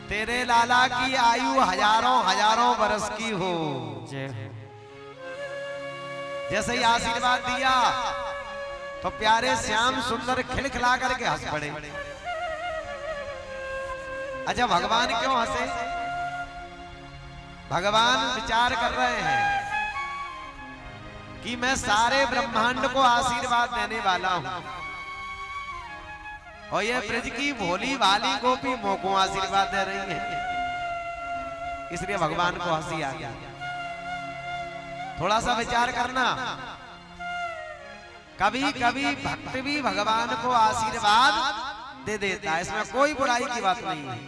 तेरे लाला की आयु हजारों हजारों वर्ष की हो। जय हो। जैसे ही आशीर्वाद दिया तो प्यारे श्याम सुंदर खिलखिला करके हंस पड़े। अच्छा, भगवान क्यों हंसे? भगवान विचार कर रहे हैं कि मैं सारे ब्रह्मांड को आशीर्वाद देने वाला हूं और ये ब्रज की भोली वाली गोपी मोको आशीर्वाद दे रही है, इसलिए भगवान को हंसी आ गई। थोड़ा सा विचार करना, कभी कभी भक्त भी भगवान को आशीर्वाद दे देता है, इसमें कोई बुराई की बात नहीं है।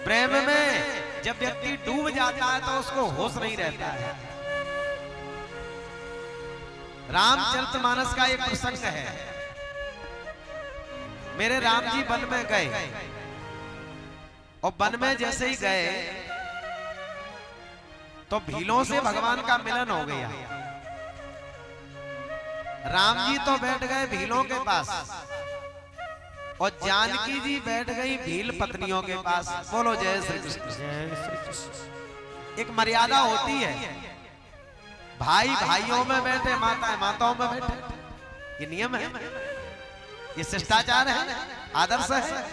प्रेम में जब व्यक्ति डूब जाता है तो उसको होश नहीं रहता है। रामचरितमानस का एक प्रसंग है। मेरे राम जी वन में गए और वन में जैसे ही गए तो भीलों से भगवान का मिलन हो गया। राम जी तो बैठ गए भीलों के पास और जानकी जी बैठ गई भील पत्नियों के पास। बोलो जय श्री कृष्ण। जय श्री कृष्ण। एक मर्यादा होती है, भाई भाइयों में बैठे, माताएं माताओं में बैठे, ये नियम है, ये शिष्टाचार है, आदर्श है।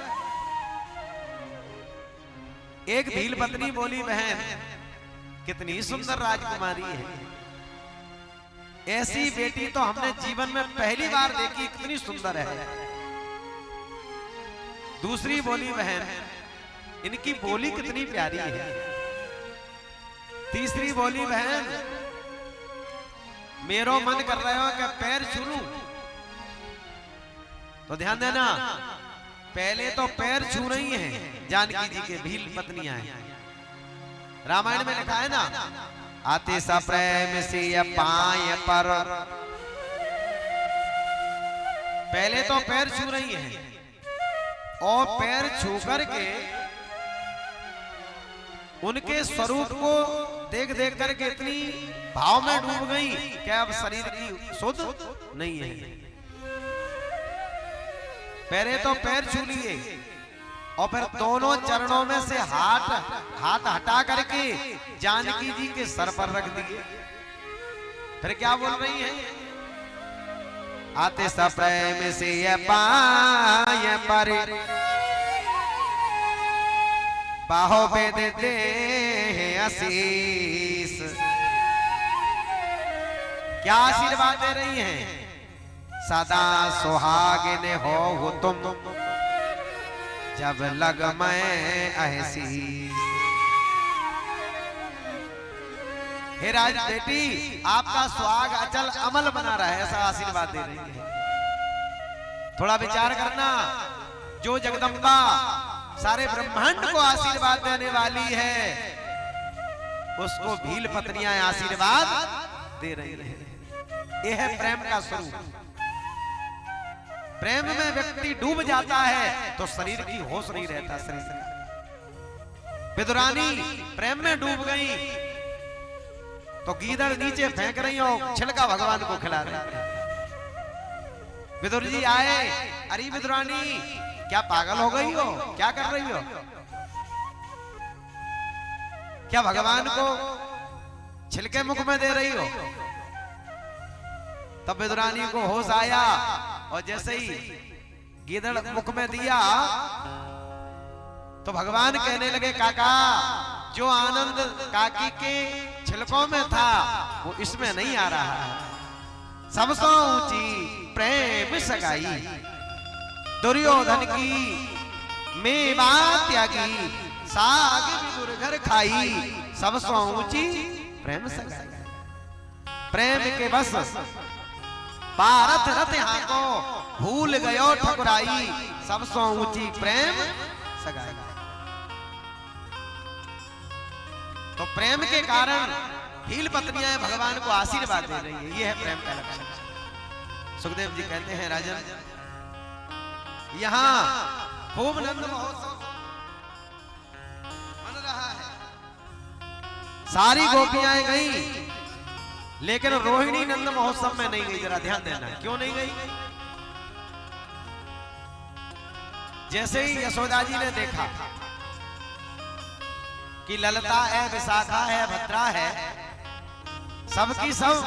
एक भील पत्नी बोली, बहन कितनी सुंदर राजकुमारी है, ऐसी बेटी तो हमने जीवन में पहली बार देखी, कितनी सुंदर है। दूसरी बोली, बहन इनकी बोली कितनी प्यारी है। तीसरी बोली, बहन मेरो मन कर रहे हो कि पैर छू लूं। तो ध्यान देना, पहले तो पैर छू रही हैं जानकी जी के भील पत्नियां हैं। रामायण में लिखा है ना, आते सा प्रेम से पाए पर, पहले तो पैर छू रही हैं और पैर छू करके उनके स्वरूप को देख देख करके इतनी भाव में डूब गई कि अब शरीर की सुध नहीं है। पहले तो पैर छू लिए और फिर दोनों चरणों में से हाथ हटा करके जानकी जी के सर पर रख दिए। फिर क्या बोल रही हैं? आते सब प्रेम से ये पाए पर बाहों पे देते हैं आशीष। क्या आशीर्वाद दे रही हैं? सदा सुहागिन हो तुम जब लग मैं ऐसी। हे राज बेटी, आपका सुहाग अचल अमल बना रहा है, ऐसा आशीर्वाद दे रही है। थोड़ा विचार करना, जो जगदम्बा सारे ब्रह्मांड को आशीर्वाद देने वाली है, उसको भील पत्नियां आशीर्वाद दे रही है। यह है प्रेम का स्वरूप। प्रेम में व्यक्ति डूब जाता है तो शरीर की होश नहीं रहता। शरीर का विदुरानी प्रेम में डूब गई तो गीदड़ नीचे फेंक रही हो, छिलका भगवान को खिला रही। विदुर जी आए, अरे विदुरानी क्या पागल हो गई हो, क्या कर रही हो? क्या भगवान को छिलके मुख में दे रही हो? तब विदुरानी को होश आया और जैसे ही गीदड़ मुख में दिया तो भगवान कहने लगे, काका जो आनंद काकी के छिलकों में था वो इसमें नहीं आ रहा है। सबसे ऊंची प्रेम सगाई दुर्योधन की मेवा त्यागी, साग विदुर घर खाई। सबसे ऊंची प्रेम सगाई। प्रेम के बस पारथ रथ हाको भूल गयो ठकुराई। सबसे ऊंची प्रेम सगाई। तो प्रेम के कारण भील पत्नियां भगवान को आशीर्वाद दे रही है। यह है प्रेम का लक्षण। सुखदेव जी कहते हैं, राजन यहां खूब नंद महोत्सव मन रहा है। सारी गोपियां गई लेकिन रोहिणी नंद महोत्सव में नहीं गई। जरा ध्यान देना, क्यों नहीं गई? जैसे ही यशोदा जी ने देखा कि ललता है, विशाखा है, भद्रा है, सबकी सब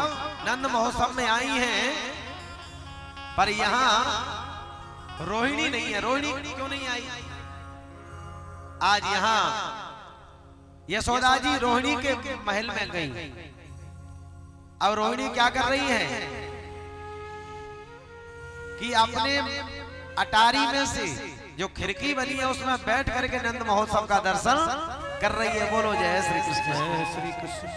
नंद महोत्सव में आई हैं, पर यहां रोहिणी नहीं है। रोहिणी क्यों नहीं आई? आज यहां यशोदा जी रोहिणी के महल में गई। अब रोहिणी क्या कर रही है कि अपने अटारी में से जो खिड़की बनी है उसमें बैठ करके नंद महोत्सव का दर्शन कर रही है। बोलो जय श्री कृष्ण। जय श्री कृष्ण।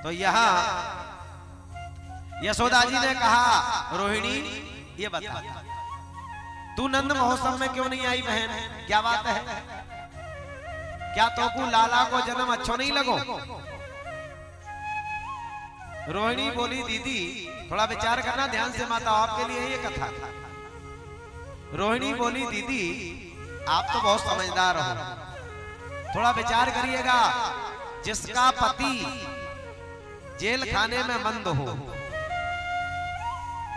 तो यहां यशोदा जी ने कहा, रोहिणी ये बता, तू नंद महोत्सव में क्यों नहीं आई बहन? क्या बात है? क्या तोकू लाला को जन्म अच्छो नहीं लगो? रोहिणी बोली, दीदी थोड़ा विचार करना ध्यान से, माता आपके लिए ये कथा। रोहिणी बोली, दीदी आप तो बहुत समझदार हो, थोड़ा विचार करिएगा। जिसका पति जेल खाने में बंद हो,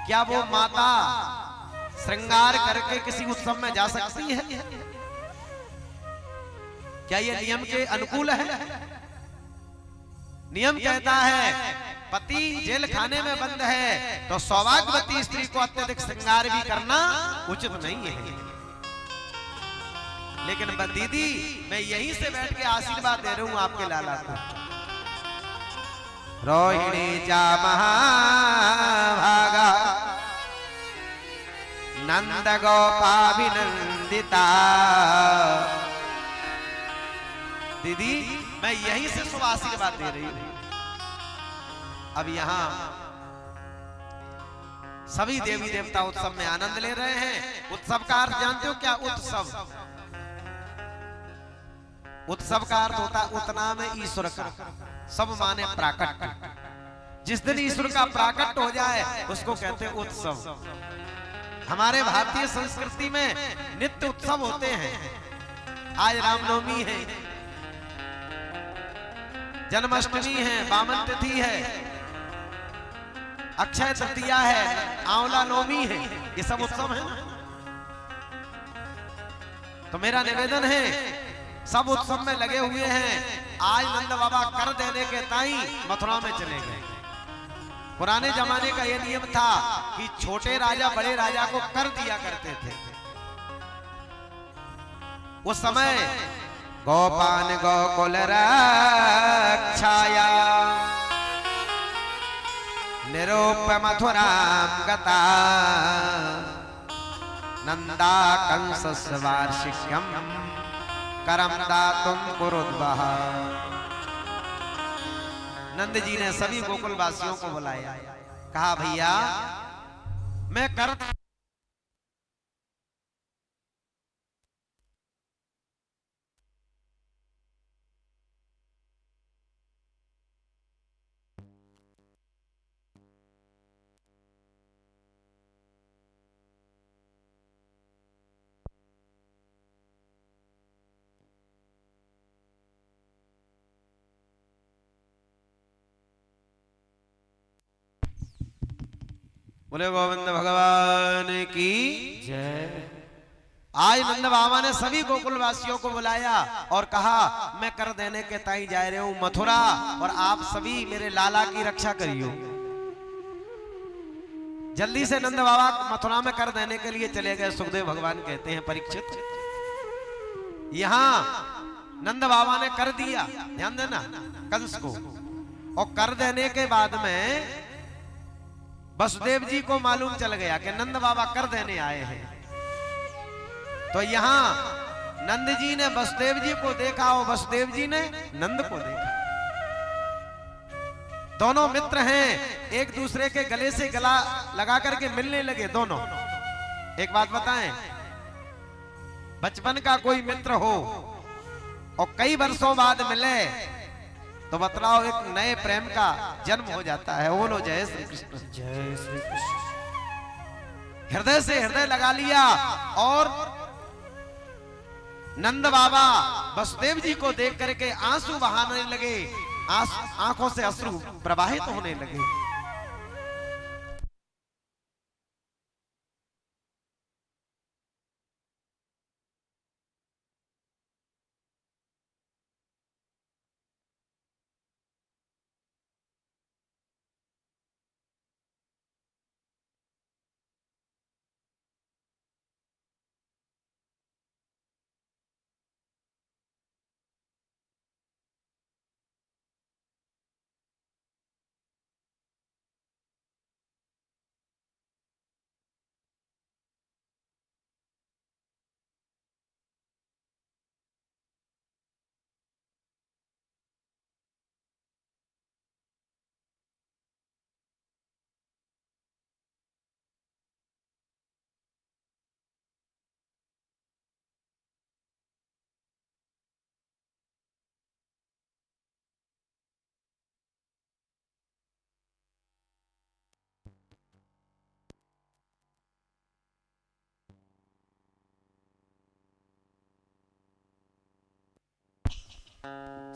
क्या वो माता श्रृंगार करके किसी उत्सव में जा सकती है? क्या ये नियम के अनुकूल है? नियम कहता है पति जेल खाने में बंद है तो सौभाग्यवती स्त्री को अत्यधिक श्रृंगार भी करना उचित नहीं है। लेकिन दीदी मैं यहीं से बैठ के आशीर्वाद दे रहा हूं आपके लाला को। रोहिणी जा महाभागा नंद गोपाभिनंदिता। दीदी मैं यहीं से शुभ आशीर्वाद दे रही हूं। अब यहां सभी देवी देवता उत्सव में आनंद ले रहे हैं। उत्सव का अर्थ जानते हो क्या? उत्सव, उत्सव का अर्थ होता है उतना में ईश्वर का, सब माने प्राकट्य। जिस दिन ईश्वर का प्राकट्य हो जाए उसको कहते हैं उत्सव। हमारे भारतीय संस्कृति में नित्य उत्सव होते हैं। आज रामनवमी है, जन्माष्टमी है, वामन तिथि है, अक्षय तृतीया है, आंवला नवमी है, ये सब उत्सव है। तो मेरा निवेदन है, सब उत्सव में लगे हुए हैं। आज नंद बाबा कर देने के ताई मथुरा में चले गए। पुराने जमाने का यह नियम था कि छोटे राजा बड़े राजा को कर दिया करते थे। उस समय गोपान गोकुल रक्षाया निरूप मथुराम गता नंदा कंस वार्षिक्यम करम दातुम कुरुद्वः। नंद जी ने सभी गोकुल वासियों को बुलाया, कहा भैया मैं कर बोले गोविंद भगवान की जय। आज नंद बाबा ने सभी गोकुल वासियों को बुलाया और कहा मैं कर देने के ताई जा रहे हूं मथुरा, और आप सभी मेरे लाला की रक्षा करियो। जल्दी से नंद बाबा मथुरा में कर देने के लिए चले गए। सुखदेव भगवान कहते हैं परीक्षित, यहां नंद बाबा ने कर दिया, ध्यान देना, कंस को, और कर देने के बाद में वसुदेव जी को मालूम चल गया कि नंद बाबा कर देने आए हैं। तो यहां नंद जी ने वसुदेव जी को देखा और वसुदेव जी ने नंद को देखा। दोनों मित्र हैं, एक दूसरे के गले से गला लगा करके मिलने लगे दोनों। एक बात बताएं, बचपन का कोई मित्र हो और कई वर्षों बाद मिले तो बतलाओ, एक नए प्रेम का जन्म हो जाता है। बोलो जय श्री कृष्ण। जय श्री कृष्ण। हृदय से हृदय लगा लिया और नंद बाबा वसुदेव जी को देख करके आंसू बहाने लगे, आंखों से अश्रु प्रवाहित होने लगे।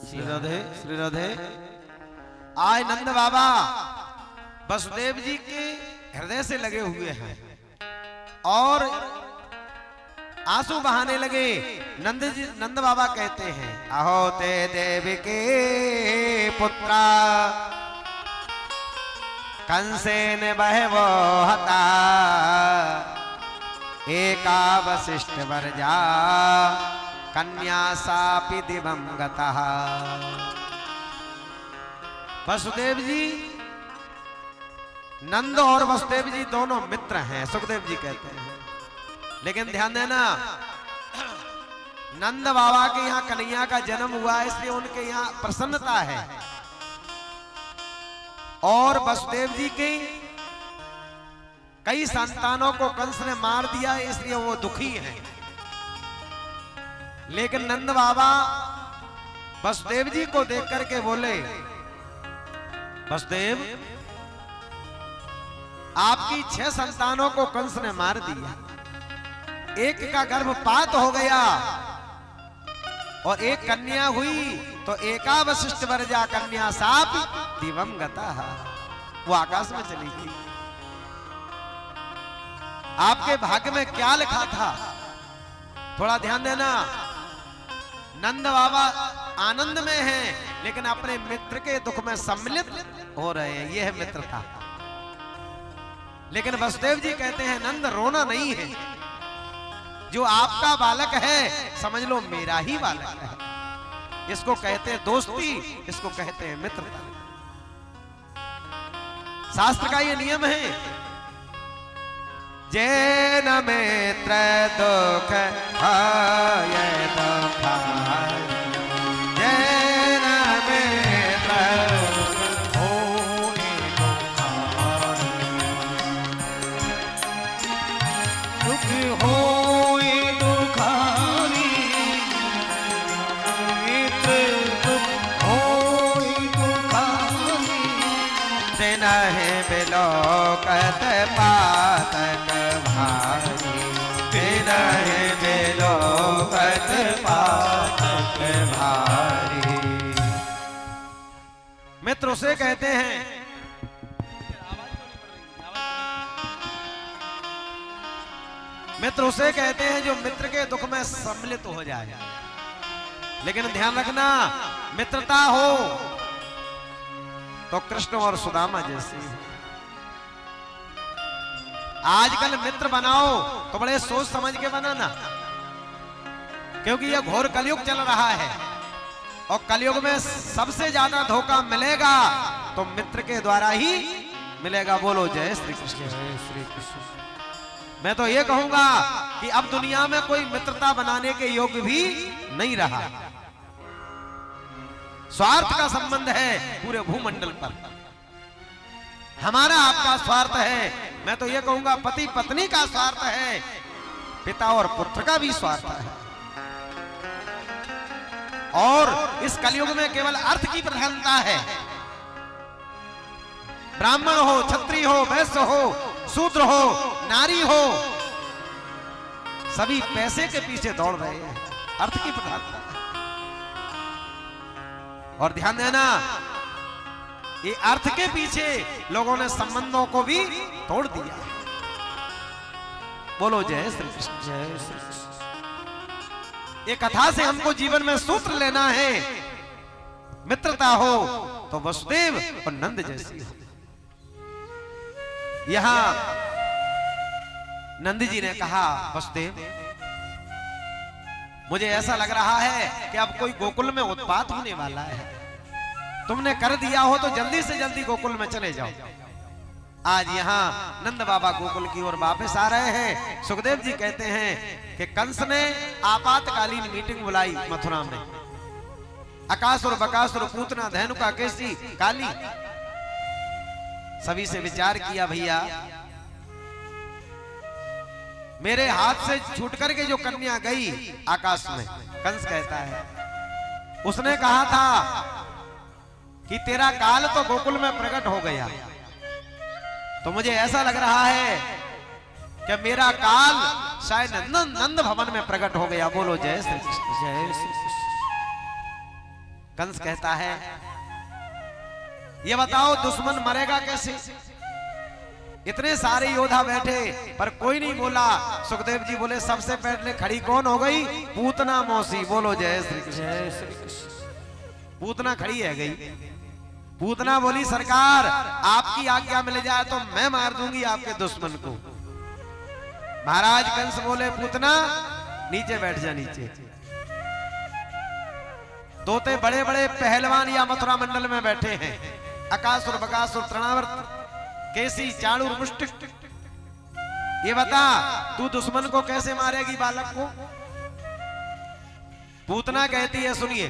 श्री राधे श्री राधे। आज नंद बाबा वसुदेव जी के हृदय से लगे हुए हैं और आंसू बहाने लगे। नंद बाबा कहते हैं, अहो ते देवी के पुत्रा कंसेन बहवो हता एका वशिष्ठ वर्जा कन्या सापि दिवं गतः। वसुदेव जी, नंद और वसुदेव जी दोनों मित्र हैं, सुखदेव जी कहते हैं। लेकिन ध्यान देना, नंद बाबा के यहाँ कन्हैया का जन्म हुआ, इसलिए उनके यहाँ प्रसन्नता है, और वसुदेव जी के कई संतानों को कंस ने मार दिया, इसलिए वो दुखी हैं। लेकिन नंद बाबा वसुदेव जी को देख करके बोले, वसुदेव आपकी 6 संतानों को कंस ने मार दिया, एक का गर्भपात हो गया और एक कन्या हुई, तो एका वशिष्ठ वर्जा कन्या साप दिवं गतः। वो आकाश में चली गई। आपके भाग्य में क्या लिखा था, थोड़ा ध्यान देना। नंद बाबा आनंद में हैं, लेकिन अपने मित्र के दुख में सम्मिलित हो रहे हैं, यह है मित्रता। लेकिन वसुदेव जी कहते हैं नंद रोना नहीं है, जो आपका बालक है समझ लो मेरा ही बालक है। इसको कहते हैं दोस्ती, इसको कहते हैं मित्रता। शास्त्र का ये नियम है, जैन मित्र दुख हाय दुख जैन मित्र दुख होए दुखारी मित्र दुख होए दुखारी दिन है बिलोकत पातक भारी दिन है बिलोकत पातक भारी। मित्र उसे कहते हैं, मित्र उसे कहते हैं जो मित्र के दुख में सम्मिलित हो जाए। लेकिन ध्यान रखना, मित्रता हो तो कृष्ण और सुदामा जैसी। आजकल मित्र बनाओ तो बड़े सोच समझ के बनाना, क्योंकि यह घोर कलयुग चल रहा है और कलयुग में सबसे ज्यादा धोखा मिलेगा तो मित्र के द्वारा ही मिलेगा। बोलो जय श्री कृष्ण। जय श्री कृष्ण। मैं तो ये कहूंगा कि अब दुनिया में कोई मित्रता बनाने के योग्य भी नहीं रहा। स्वार्थ का संबंध है पूरे भूमंडल पर। हमारा आपका स्वार्थ है, मैं तो ये कहूंगा पति पत्नी का स्वार्थ है, पिता और पुत्र का भी स्वार्थ है। और इस कलयुग में केवल अर्थ की प्रधानता है। ब्राह्मण हो, क्षत्रिय हो, वैश्य हो, शूद्र हो, नारी हो, सभी पैसे के पीछे दौड़ रहे हैं, अर्थ की प्रधानता है। और ध्यान देना, ये अर्थ के पीछे लोगों ने संबंधों को भी तोड़ दिया। बोलो जय श्री कृष्ण। जय श्री कृष्ण। ये कथा से हमको जीवन में सूत्र लेना है, मित्रता हो तो वसुदेव और नंद जैसी हो। यहां नंद जी ने कहा, वसुदेव मुझे ऐसा लग रहा है कि अब कोई गोकुल में उत्पात होने वाला है, तुमने कर दिया हो तो जल्दी से जल्दी गोकुल में चले जाओ। आज यहाँ नंद बाबा गोकुल की ओर वापस आ रहे हैं। सुखदेव जी कहते हैं कि कंस ने आपातकालीन मीटिंग बुलाई मथुरा में। अकासुर, बकासुर, पूतना, धेनुका, केसी, काली, सभी से विचार किया, भैया मेरे हाथ से छूट करके जो कन्या गई आकाश में, कंस कहता है, उसने कहा था कि तेरा काल तो गोकुल में प्रकट हो गया, तो मुझे ऐसा लग रहा है कि मेरा काल शायद नंद भवन में प्रकट हो गया। बोलो जय श्री कृष्ण। जय श्री कृष्ण। कंस कहता है, ये बताओ दुश्मन मरेगा कैसे? इतने सारे योद्धा बैठे पर कोई नहीं बोला। सुखदेव जी बोले, सबसे पहले खड़ी कौन हो गई? पूतना मौसी। बोलो जय श्री कृष्ण। जय श्री कृष्ण। पूतना खड़ी है गई। पूतना बोली, सरकार आपकी आज्ञा मिल जाए तो मैं मार दूंगी आपके दुश्मन को। महाराज कंस बोले, पूतना नीचे बैठ जा, नीचे। तोते बड़े बड़े पहलवान या मथुरा मंडल में बैठे हैं, अकासुर, बकासुर, तृणावर्त, केसी, चाणूर, मुष्टिक। ये बता तू दुश्मन को कैसे मारेगी बालक को? पूतना कहती है, सुनिए,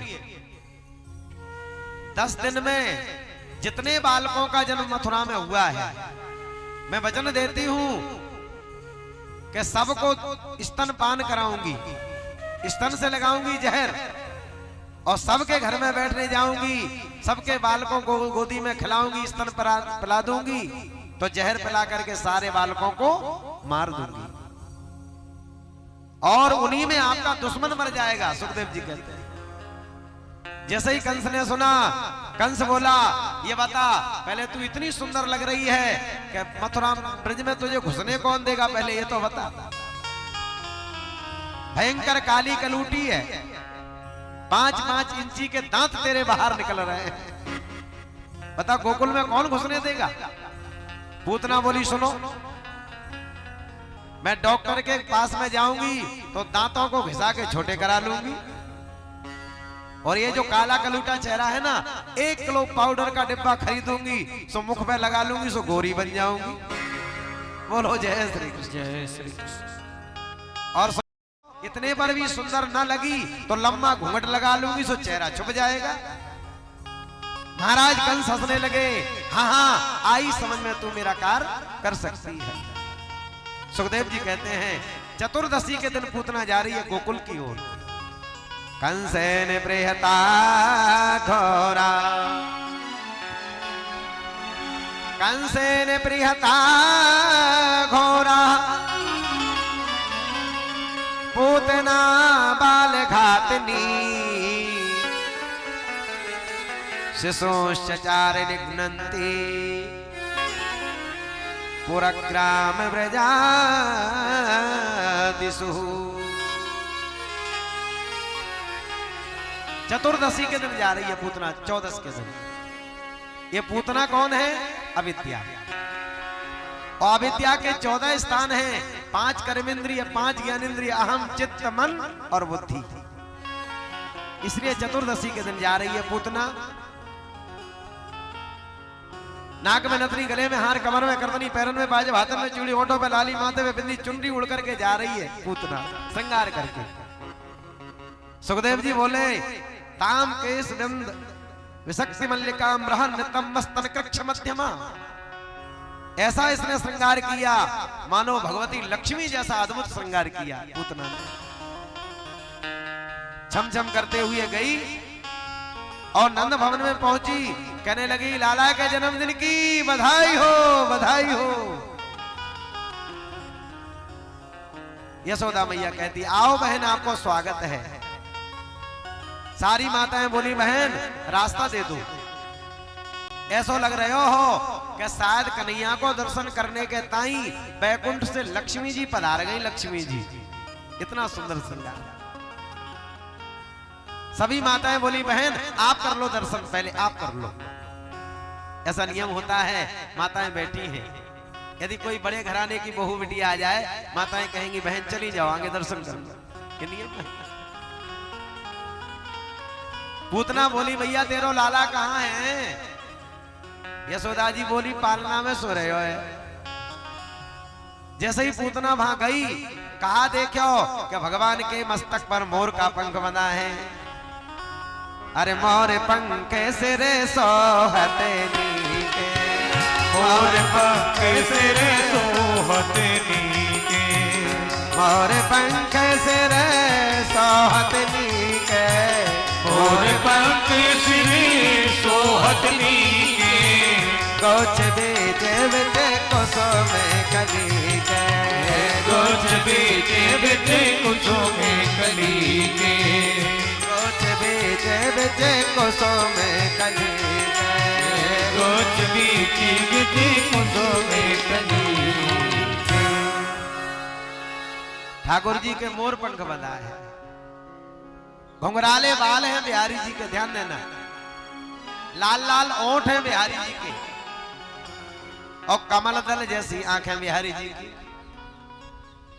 10 दिन में जितने बालकों का जन्म मथुरा में हुआ है, मैं वचन देती हूं कि सबको स्तनपान कराऊंगी, स्तन से लगाऊंगी जहर, और सबके घर में बैठने जाऊंगी, सबके बालकों को गोदी में खिलाऊंगी, स्तन पिला दूंगी, तो जहर पिला करके सारे बालकों को मार दूंगी, और उन्हीं में आपका दुश्मन मर जाएगा। सुखदेव जी कहते हैं। जैसे ही कंस ने सुना, कंस बोला, ये बता, पहले तू इतनी सुंदर लग रही है कि मथुरा ब्रज में तुझे घुसने कौन देगा, पहले ये तो बता। भयंकर काली कलूटी है, 5-5 इंची के दांत तेरे बाहर निकल रहे हैं, बता गोकुल में कौन घुसने देगा। पूतना बोली सुनो, मैं डॉक्टर के पास में जाऊंगी तो दांतों को घिसा के छोटे करा लूंगी, और ये जो काला कलूटा चेहरा है ना, 1 किलो पाउडर का डिब्बा खरीदूंगी, सो मुख पे लगा लूंगी, सो गोरी बन जाऊंगी। बोलो जय श्री कृष्ण। जय श्री कृष्ण। और इतने पर भी सुंदर न लगी तो लंबा घूंघट लगा लूंगी, सो चेहरा छुप जाएगा। महाराज कंस हंसने लगे, हाँ हाँ आई समझ में, तू मेरा कार्य कर सकती है। सुखदेव जी कहते हैं चतुर्दशी के दिन पूतना जा रही है गोकुल की ओर। कंसेन प्रेहता घोरा, कंसेन प्रियता घोरा, पूतना बाल घातनी, शिशुश्चार निघ्नन्ति, पुरग्राम व्रजादिषु। चतुर्दशी के दिन जा रही है पूतना, 14 के दिन। ये पूतना कौन है? अविद्या। और अविद्या के 14 स्थान हैं, 5 कर्मेंद्रिय, 5 ज्ञानेंद्रिय, अहम, चित्त, मन और बुद्धि। इसलिए चतुर्दशी के दिन जा रही है पूतना। नाक में नथनी, गले में हार, कमर में करदनी, पैरन में बाजे, हाथन में चूड़ी, होठों पे लाली, माथे में बिंदी, चुनरी उड़ करके जा रही है पूतना, श्रृंगार करके। सुखदेव जी बोले ताम केश बिंद विशक्ति मल्लिका ब्रहन नितम मस्तन कक्ष मध्यमा। ऐसा इसने श्रृंगार किया मानो भगवती लक्ष्मी जैसा अद्भुत श्रृंगार किया पूतना ने। छम छम करते हुए गई और नंद भवन में पहुंची, कहने लगी लाला के जन्मदिन की बधाई हो, बधाई हो। यशोदा मैया कहती आओ बहन, आपको स्वागत है। सारी माताएं बोली बहन रास्ता दे दो। ऐसा लग रहे हो कि शायद कन्हैया को दर्शन करने के ताई बैकुंठ से लक्ष्मी जी पधार गई। लक्ष्मी जी इतना सुंदर श्रृंगार। सभी माताएं बोली बहन आप कर लो दर्शन, पहले आप कर लो। ऐसा नियम होता है, माताएं बैठी हैं, यदि कोई बड़े घराने की बहू बिटिया आ जाए, माताएं कहेंगी बहन चली जाओ आगे दर्शन कर लो। ये नियम है। पूतना बोली भैया तेरो लाला कहाँ है? यशोदा जी बोली पालना में सो रहे हो है। जैसे ही पूतना वहां गई, कहा देखो कि भगवान के मस्तक पर मोर का पंख बना है। अरे मोर पंख सिरे सोहते नीके, मोर पंख सिरे सोहते नीके, मोर पंख सिरे सोहते नीके, मोर पंख सिरे सोहत नीके। गोच बेचे बेचे कुसुम कली के, गोच बेचे बेचे कुसुम कली के, गोच बेचे बेचे कुसुम कली के, गोच बेचे बेचे कुसुम कली के। ठाकुर जी के मोर पंख बंधा है, घुंघराले बाल हैं बिहारी जी के, ध्यान देना। लाल लाल ओंठ हैं बिहारी जी के, और कमल दल जैसी आंखें बिहारी जी की।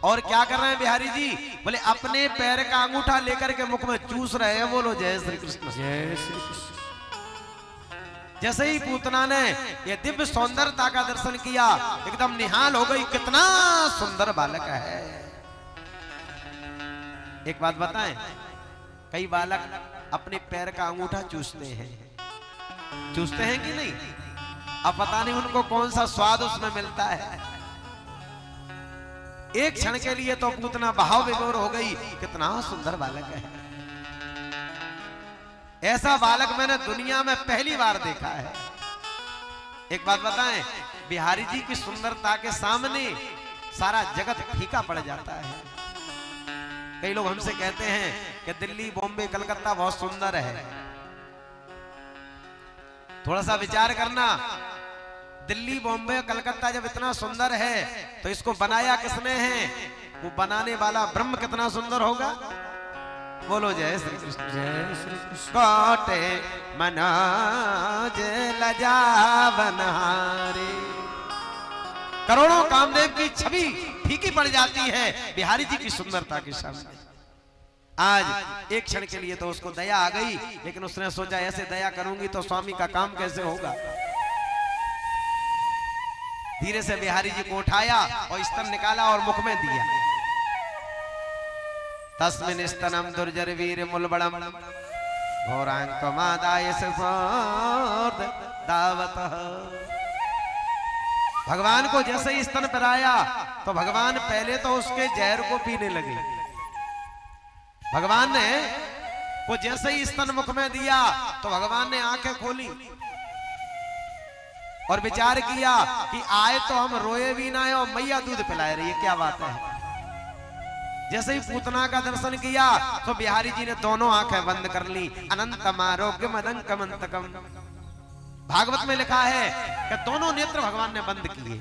और क्या कर रहे हैं बिहारी जी? बोले अपने पैर का अंगूठा लेकर के मुख में चूस रहे हैं। बोलो जय श्री कृष्ण। जय श्री कृष्ण। जैसे ही पूतना ने ये दिव्य सौंदर्यता का दर्शन किया, एकदम निहाल हो गई, कितना सुंदर बालक है। एक बात बताएं, कई बालक अपने पैर का अंगूठा चूसते हैं, चूसते हैं कि नहीं? अब पता नहीं उनको कौन सा स्वाद उसमें मिलता है। एक क्षण के लिए तो पूतना भाव विभोर हो गई, कितना सुंदर बालक है। ऐसा बालक मैंने दुनिया में पहली बार देखा है। एक बात बताएं, बिहारी जी की सुंदरता के सामने सारा जगत फीका पड़ जाता है। कई लोग हमसे कहते हैं कि दिल्ली, बॉम्बे, कलकत्ता बहुत सुंदर है। थोड़ा सा विचार करना, दिल्ली बॉम्बे कलकत्ता जब इतना सुंदर है तो इसको बनाया किसने है? वो बनाने वाला ब्रह्म कितना सुंदर होगा। बोलो जय श्री कृष्ण। जय श्री कृष्ण। कोटे मनाज लजा बनहारे। करोड़ों कामदेव की छवि फीकी पड़ जाती है बिहारी जी की सुंदरता के सामने। आज एक क्षण के लिए तो उसको दया आ गई, लेकिन उसने सोचा ऐसे दया करूंगी तो स्वामी का काम कैसे होगा। धीरे से बिहारी जी को उठाया और स्तन निकाला और मुख में दिया। तस्मिन् स्तनम दुर्जरवीर मुलबड़म घोरांकमादाय सफोर्द दावतः। भगवान को जैसे ही स्तन पिलाया तो भगवान पहले तो उसके जहर को पीने लगे। भगवान ने वो जैसे ही स्तन मुख में दिया तो भगवान ने आंखें खोली और विचार किया कि आए तो हम रोए भी ना और मैया दूध पिलाए रही है, क्या बात है। जैसे ही पूतना का दर्शन किया तो बिहारी जी ने दोनों आंखें बंद कर ली। अनंतम आरोग्यम अनंतकमंतकम। भागवत में लिखा है कि दोनों नेत्र भगवान ने बंद किए।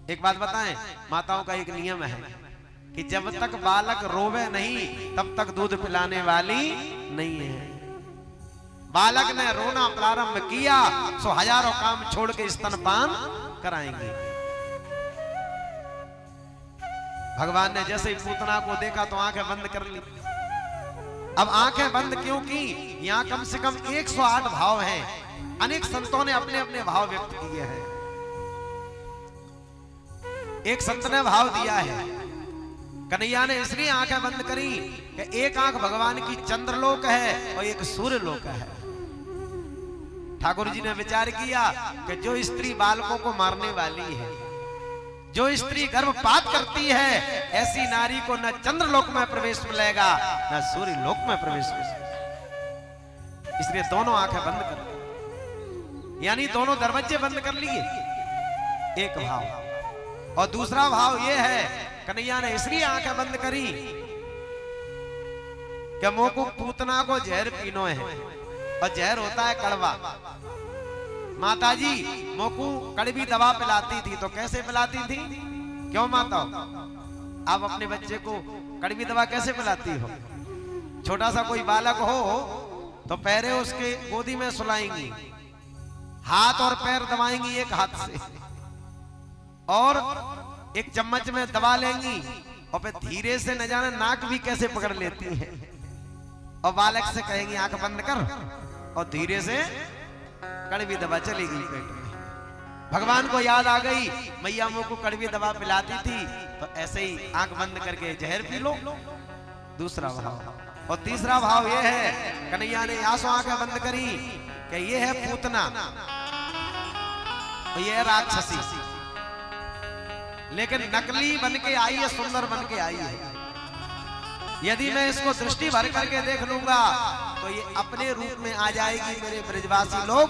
एक बात बताएं, माताओं का एक नियम है कि जब तक बालक रोवे नहीं तब तक दूध पिलाने वाली नहीं है। बालक ने रोना प्रारंभ किया तो हजारों काम छोड़ के स्तनपान कराएंगे। भगवान ने जैसे ही पूतना को देखा तो आंखें बंद कर ली। अब आंखें बंद क्यों की? यहाँ कम से कम 108 भाव हैं। अनेक संतों ने अपने अपने भाव व्यक्त किए हैं। एक संत ने भाव दिया है, कन्हैया ने इसलिए आंखें बंद करी कि एक आंख भगवान की चंद्रलोक है और एक सूर्यलोक है। ठाकुर जी ने विचार किया कि जो स्त्री बालकों को मारने वाली है, जो स्त्री गर्भपात करती है, ऐसी नारी को न चंद्रलोक में प्रवेश मिलेगा न सूर्यलोक में प्रवेश मिलेगा। इसलिए दोनों आंखें बंद कर ली, यानी दोनों दरवाजे बंद कर लिए। एक भाव। और दूसरा भाव यह है, कन्हैया ने इसलिए आंखें बंद करी कि मोको पूतना को जहर पीनो है और जहर होता है कड़वा। माताजी मोकू कड़वी दवा पिलाती थी तो कैसे पिलाती थी? क्यों माता, आप अपने बच्चे को कड़वी दवा कैसे पिलाती हो? छोटा सा कोई बालक हो तो पैरे उसके गोदी में सुलाएंगी, हाथ और पैर दबाएंगी एक हाथ से और एक चम्मच में दबा लेंगी और फिर धीरे से न जाने नाक भी कैसे पकड़ लेती है और बालक से कहेंगी आंख बंद कर और धीरे से कड़वी दवा चली गई पेट में। भगवान को याद आ गई मैया मुंह को कड़वी दवा पिलाती थी, तो ऐसे ही आंख बंद करके जहर पी लो। दूसरा भाव। और तीसरा भाव यह है, कन्हैया ने आंसू आंखें बंद करी कि ये है पूतना और ये है राक्षसी, लेकिन नकली बन के आई है, सुंदर बन के आई है। यदि मैं इसको दृष्टि भर करके देख लूंगा तो ये अपने रूप में आ जाएगी, मेरे ब्रजवासी लोग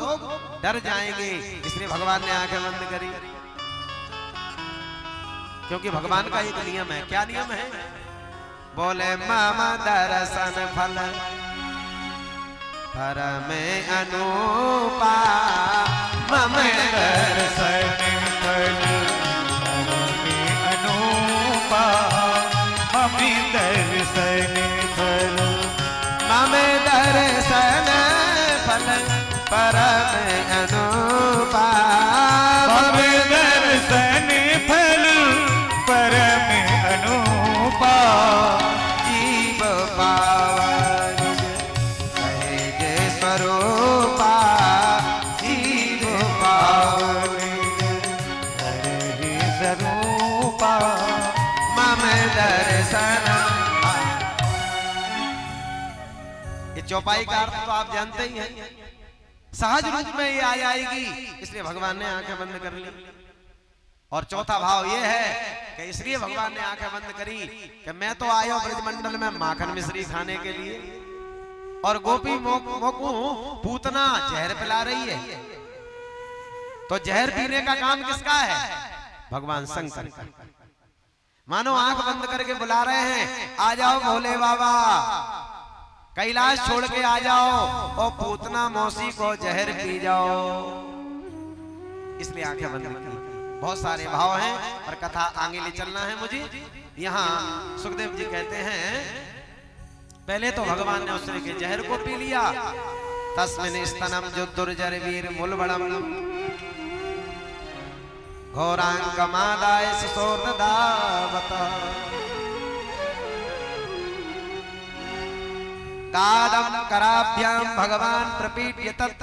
डर जाएंगे। इसलिए भगवान ने आंखें बंद करी, क्योंकि भगवान का एक नियम है। क्या नियम है? बोले मामा दर्शन फल परम अनुपा, मम दर्शन फल अनुपा, मम दर्शन फल, मम दर्शन फल परम अनुपा, मम दर्शन फल परम अनुपा, जीव पावन सहज स्वरूपा, जीव पावन हरि स्वरूपा, मम दर्शन। ये चौपाई का अर्थ तो आप जानते ही हैं, सहज रूप में ये आ जाएगी, इसलिए भगवान ने आंखें बंद कर ली। और चौथा भाव ये है कि इसलिए भगवान ने आंखें बंद करी कि मैं तो आया ब्रजमंडल में माखन मिश्री खाने के लिए और गोपी मोकू पूतना जहर पिला रही है, तो जहर पीने का काम किसका है? भगवान शंकर का। मानो आंख बंद करके बुला रहे हैं, आ जाओ भोले बाबा, कैलाश छोड़ के आ जाओ और पूतना मौसी को जहर पी जाओ। इसलिए आंखें बंद की। बहुत सारे भाव हैं और कथा आगे ले चलना है मुझे। यहाँ सुखदेव जी कहते हैं पहले तो भगवान ने उसने के जहर को पी लिया। तस्मिन् स्तनम जो दुर्जर वीर मूलबड़म घोरांगमादाय सुसोर्दावत गादम कराभ्याम भगवान प्रपीड्य तत्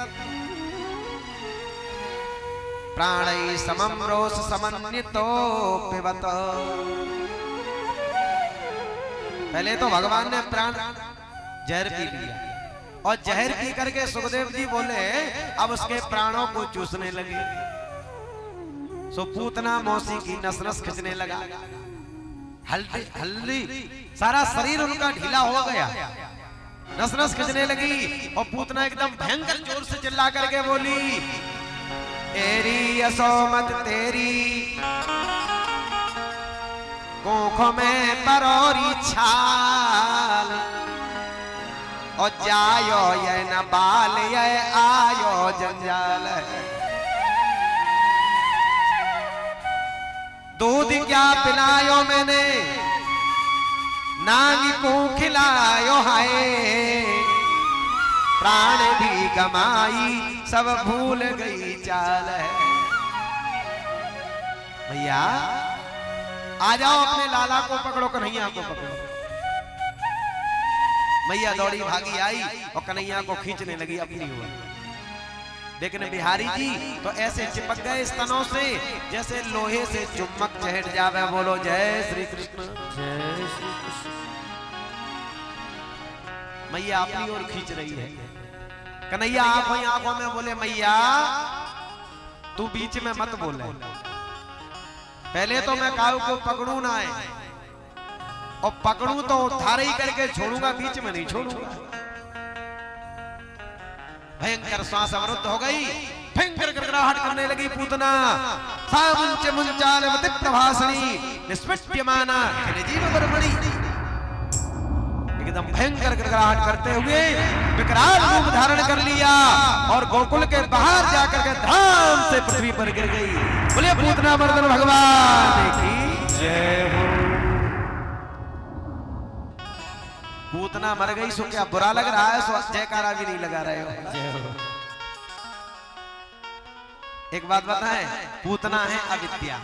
प्राणै समम रोष समन्वितो पिबत। पहले तो भगवान ने प्राण जहर पी लिया और जहर पी करके सुखदेव जी बोले अब उसके प्राणों को चूसने लगे। सो पूतना मौसी की नस नस खिंचने लगा। हल्दी हल्दी सारा शरीर उनका ढीला हो गया, नस नस खिंचने लगी। और पूतना एकदम भयंकर जोर से चिल्ला करके बोली तेरी असोमत तेरी कोख में परोरी छाल और जायो ये न बाल ये आयो जंजाल। दूध क्या पिलायो मैंने नांगी को खिलायो हाय प्राण भी गमाई सब भूल गई चाल है। भैया आ जाओ अपने लाला को पकड़ो कन्हैया को पकड़ो। मैया दौड़ी भागी आई और कन्हैया को खींचने लगी अपनी ओर। लेकिन बिहारी जी तो ऐसे चिपक गए स्तनों से जैसे लोहे से चुम्बक चढ़ जावे। बोलो जय श्री कृष्ण। जय श्री कृष्ण। मैया अपनी ओर खींच रही है। कन्हैया आंखों में बोले मैया तू बीच में मत बोले। पहले तो मैं काऊ को पकड़ू ना है और पकड़ू तो उधार ही करके छोड़ूंगा, बीच में नहीं छोड़ूंगा। भयंकर श्वास अवरुद्ध हो गई। भयंकर गड़गड़ाहट करने लगी पूतना। सामुंच मुंचाल मति प्रभासनी निस्पृष्ट्यमाना जीव बर्मणि। एकदम भयंकर गड़गड़ाहट करते हुए विकराल रूप धारण कर लिया और गोकुल के बाहर जाकर के धाम से पृथ्वी पर गिर गई। बोले पूतना मर्दन भगवान की जय हो। पूतना मर गई सो क्या बुरा लग रहा है? सो जयकारा भी नहीं लगा रहे हो। एक बात बताएं, पूतना है अविद्या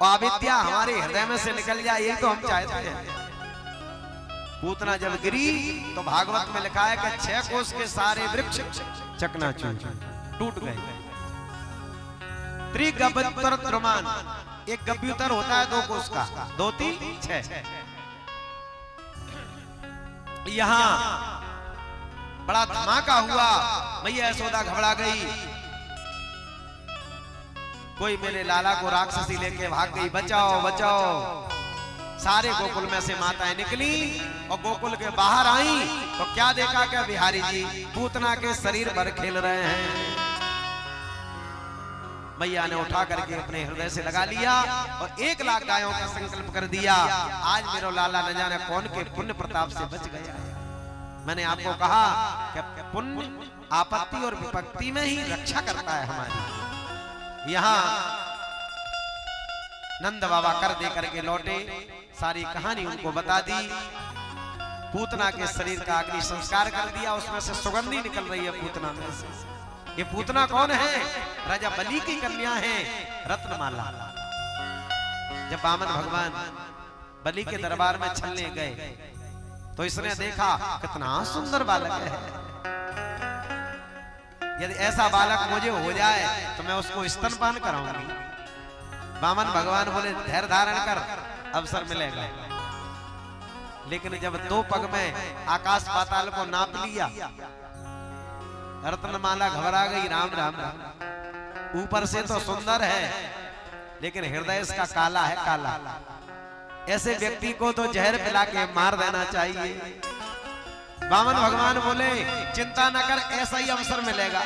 और अविद्या हमारे हृदय में से निकल जाए यही तो हम चाहते हैं। पूतना जब गिरी तो भागवत में लिखा है कि 6 कोस के सारे वृक्ष चकनाचूर टूट गए। त्रिगभ्युतर द्रुमान, एक गभ्युतर होता है 2 कोस का, 2 3 6। यहाँ बड़ा धमाका हुआ। मैया यशोदा घबरा गई। कोई मेरे लाला को राक्षसी लेके भाग गई, बचाओ बचाओ। सारे गोकुल में से माताएं निकली और गोकुल के बाहर आई तो क्या देखा क्या बिहारी जी पूतना के शरीर पर खेल रहे हैं। मैया ने उठा करके अपने हृदय से लगा लिया और 1 लाख गायों का संकल्प कर दिया। आज मेरा लाला न जाने कौन के पुण्य प्रताप से बच गया। मैंने आपको कहा कि पुण्य आपत्ति और विपत्ति में ही रक्षा करता है हमारी। यहाँ नंद बाबा कर दे करके लौटे, सारी कहानी उनको बता दी। पूतना के शरीर का अग्नि संस्कार कर दिया, उसमें से सुगंधी निकल रही है पूतना में से। ये पूतना कौन है? राजा बलि की कन्या है रत्नमाला। जब वामन भगवान बलि के दरबार में छलने गए तो इसने देखा कितना सुंदर बालक है। यदि ऐसा बालक मुझे हो जाए तो मैं उसको स्तनपान कराऊंगी। वामन भगवान बोले धैर्य धारण कर, अवसर मिलेगा। लेकिन जब 2 पग में आकाश पाताल को नाप लिया, रत्नमाला घबरा गई। राम राम राम। ऊपर से तो सुंदर है लेकिन हृदय इसका काला है, काला। ऐसे व्यक्ति को तो जहर पिला के मार देना चाहिए। वामन भगवान बोले चिंता न कर, ऐसा ही अवसर मिलेगा।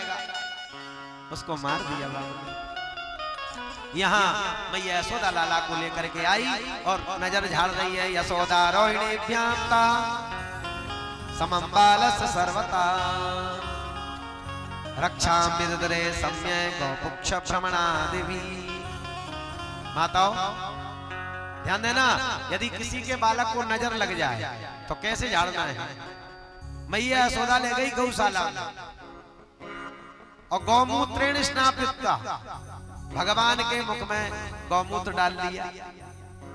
उसको मार दिया वामन। यहाँ मैया यशोदा लाला को लेकर के आई और नजर झाड़ रही है। यशोदा रोहिणी व्याप्ता समं बालस्य सर्वता रक्षां विदधरे सम्यक् गौपुक्ष भ्रमणादिवी। माताओं ध्यान देना, यदि किसी के बालक को नजर लग जाए तो कैसे झाड़ना है। मैया यशोदा ले गई गौशाला और गौमूत्रेण स्नापिता, भगवान के मुख में गौमूत्र डाल दिया,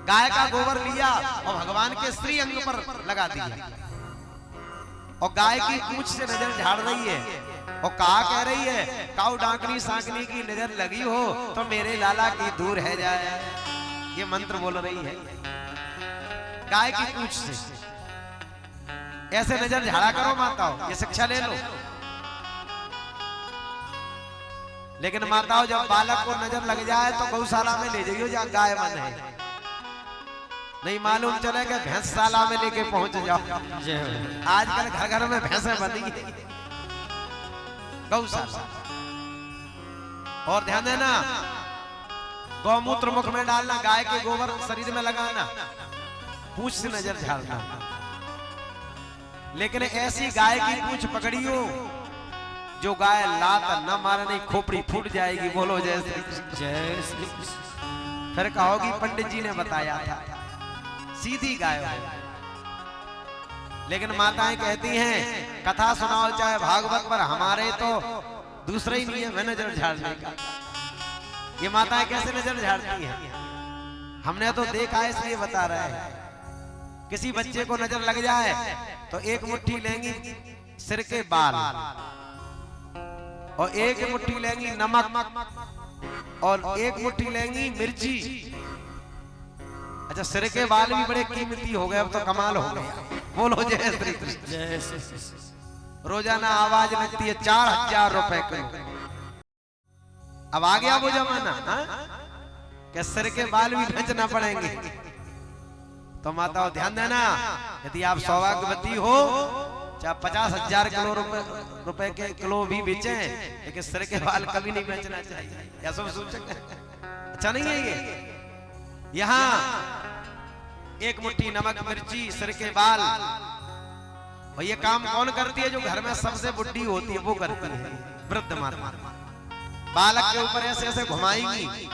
गाय का गोबर लिया और भगवान के श्री अंग पर लगा दिया और गाय की पूंछ से नजर झाड़ रही है और कहा कह रही है, काऊ डांकनी सांकनी की नजर लगी हो तो मेरे लाला की दूर है जाए। ये मंत्र बोल रही है गाय की पूंछ से। ऐसे नजर झाड़ा करो माताओं, ये शिक्षा ले लो। लेकिन माताओं जब बालक को नजर लग जाए तो गौशाला में ले जाइयो जहाँ गाय बंद है, नहीं मालूम चले कि भैंसशाला में लेके पहुंच जाओ। आजकल घर घर में भैंसें बंधी है, गौशाला। और ध्यान देना, गौमूत्र मुख में डालना, गाय के गोबर शरीर में लगाना, पूंछ से नजर झाड़ना। लेकिन ऐसी गाय की पूंछ पकड़ियो जो गाय लात न मारे, नहीं खोपड़ी फूट जाएगी। बोलो जय श्री कृष्ण। जय श्री कृष्ण। फिर कहोगी पंडित जी ने बताया था, सीधी गाय हो। लेकिन माताएं कहती हैं कथा सुनाओ चाहे भागवत पर, हमारे तो दूसरा ही नहीं है मैं नजर झाड़ने का। ये माताएं कैसे नजर झाड़ती हैं, हमने तो देखा है इसलिए बता रहे हैं। किसी बच्चे को नजर लग जाए तो एक मुट्ठी लेंगी सिर के बाल और एक मुट्ठी लेंगी नमक और एक मुट्ठी लेंगी मिर्ची। अच्छा, सिर के बाल भी बड़े कीमती हो गए, अब तो कमाल हो गया। बोलो जय श्री कृष्ण। जय श्री कृष्ण। रोजाना आवाज लगती है 4000 रुपए किलो। अब आ गया वो जमाना कि सिर के बाल भी बेचना पड़ेंगे। तो माताओं ध्यान देना, यदि आप सौभाग्यवती हो चाहे 50,000 किलो रुपए के किलो भी बेचें, लेकिन सिर के बाल कभी नहीं बेचना चाहिए। या सब सोच सकते हैं, अच्छा नहीं है ये। यहाँ एक मुट्ठी नमक मिर्ची सिर के बाल, और ये काम कौन करती है? जो घर में सबसे बुढ़ी होती है वो करती है, वृद्ध माता। बालक के ऊपर ऐसे ऐसे घुमाएगी।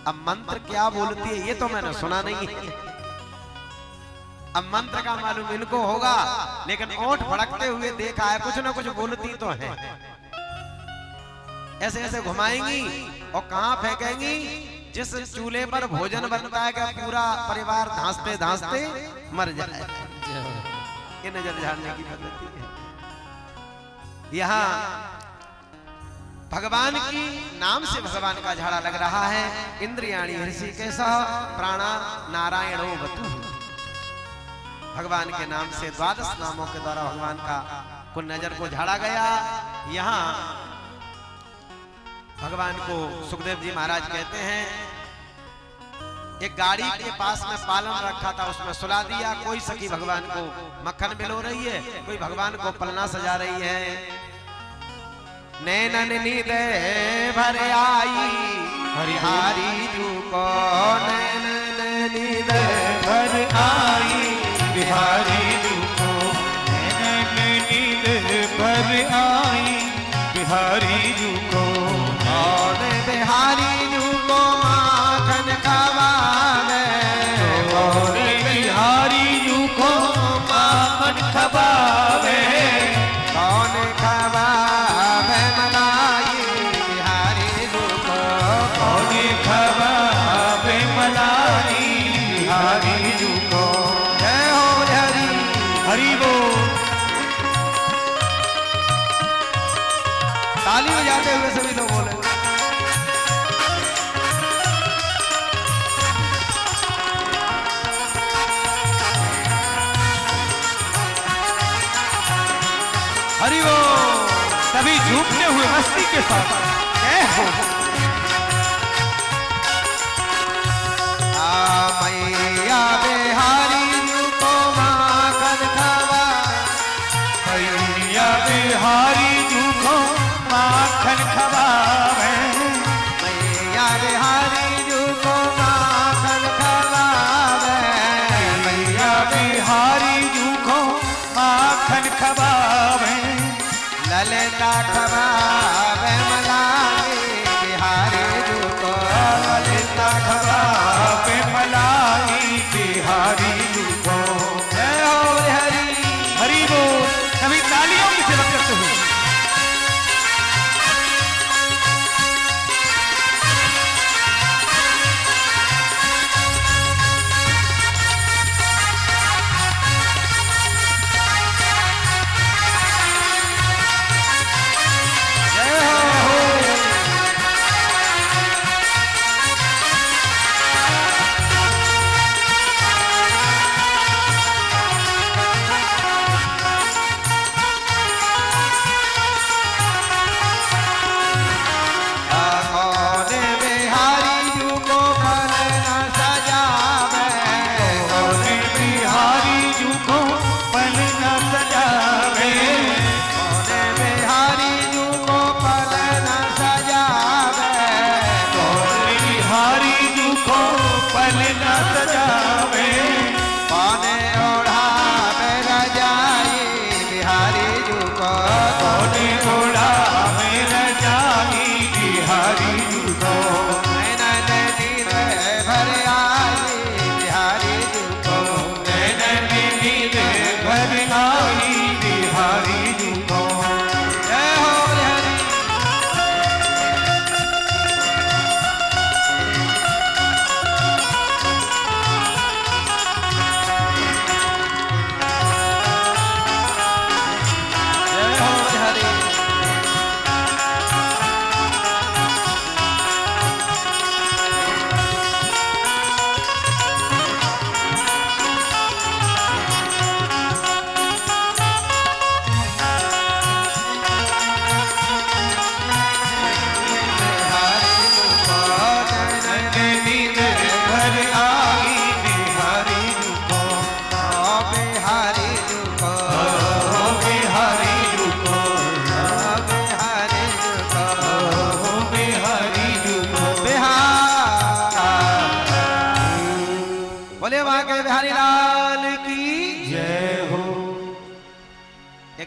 अब मंत्र क्या बोलती है ये तो मैंने सुना नहीं है, अब मंत्र का मालूम इनको होगा, लेकिन ओंठ फड़कते हुए देखा है, कुछ ना कुछ बोलती तो है। ऐसे ऐसे घुमाएंगी और कहां फेंकेंगी? जिस चूल्हे पर भोजन बनता है कि पूरा परिवार धांसते धांसते मर जाए। ये नजर झाड़ने की पद्धति है। यहाँ भगवान की नाम से भगवान का झाड़ा लग रहा है। इंद्रियाणी ऋषिकेशः प्राणा नारायणो वतु। भगवान के नाम से 12 नामों के द्वारा भगवान का को नजर को झाड़ा गया। यहाँ भगवान को सुखदेव जी महाराज कहते हैं, एक गाड़ी के पास में पालन रखा था, उसमें सुला दिया। कोई सखी भगवान को मक्खन मिलो रही है, कोई भगवान को पलना सजा रही है। नैनन नींद भर आई हरिहारी जू को, नैनन नींद भर आई बिहारी जू को, नैनन नींद भर आई बिहारी जू को। और बिहारी जू को माखन खवावे, और बिहारी जू को माखन खवावे। कौन खवावे मलाई बिहारी जू को, कौन खवावे मलाई बिहारी जू को। जय हो हरि हरि बोल। ताली बजाते हुए सभी लोग बोले। हरि बोल। सभी झूमते हुए मस्ती के साथ जय हो। मैया बिहारी जू को माखन खवा, मैया बिहारी जू को माखन खवावे। मैया बिहारी जू को माखन खवावे। मैया बिहारी जू को ललिता खबावे मलाई बिहारी जुको ललिता खबावे मलाई बिहारी जुको। जय हो हरि हरि बोल। सभी तालियों की सेवा करते हुए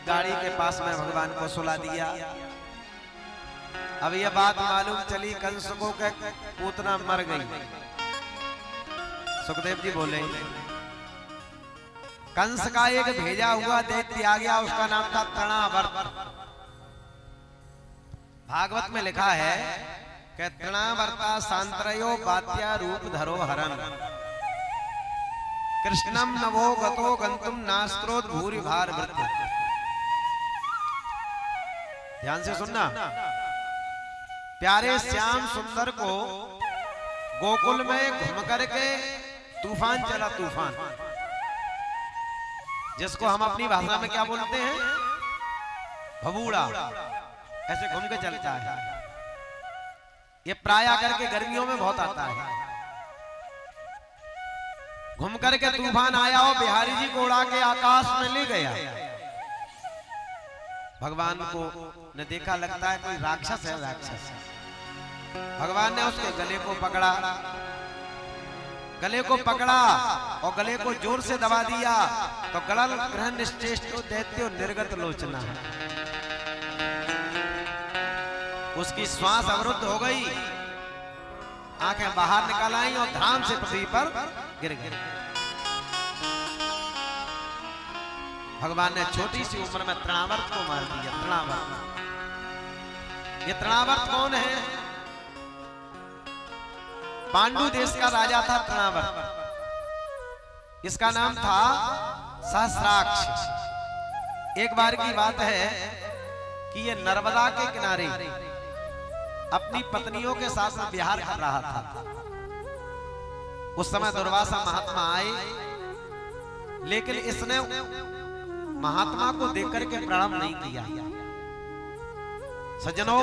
गाड़ी के पास में भगवान को सुला दिया। अब यह बात मालूम चली कंस को कि पूतना मर गई। सुखदेव जी बोले कंस का एक भेजा हुआ दैत्य आ गया, उसका नाम था तृणावर्त। भागवत में लिखा है कि तृणावर्ता सांत्रयो बात्या रूप धरो हरन कृष्णम नवो गतो गंतुम नास्त्रोद भूरि भार वृत्त। ध्यान से सुनना, प्यारे श्याम सुंदर को गोकुल में घूम करके तूफान चला, तूफान जिसको हम अपनी भाषा में क्या बोलते हैं, भबूड़ा, ऐसे घूम के चलता है। ये प्राय आकर के गर्मियों में बहुत आता है। घूम करके तूफान आया और बिहारी जी को उड़ा के आकाश में ले गया। भगवान को ने देखा लगता है कोई राक्षस है, राक्षस। भगवान ने उसके गले को पकड़ा, गले को पकड़ा और गले को जोर से दबा दिया तो गड़ल ग्रह निश्चेष्टो दैत्यो निर्गत लोचना, उसकी श्वास अवरुद्ध हो गई, आंखें बाहर निकल आई और धाम से पृथ्वी पर गिर गई। भगवान ने छोटी सी उम्र में तृणावर्त को मार दिया। तृणावर्त, ये तृणावर्त कौन है? पांडु देश का राजा था तृणावर्त। इसका नाम था सहस्राक्ष। एक बार की बात है कि ये नर्मदा के किनारे अपनी पत्नियों के साथ में विहार कर रहा था। उस समय दुर्वासा महात्मा आए, लेकिन इसने महात्मा को देख करके प्रणाम नहीं किया। सज्जनों,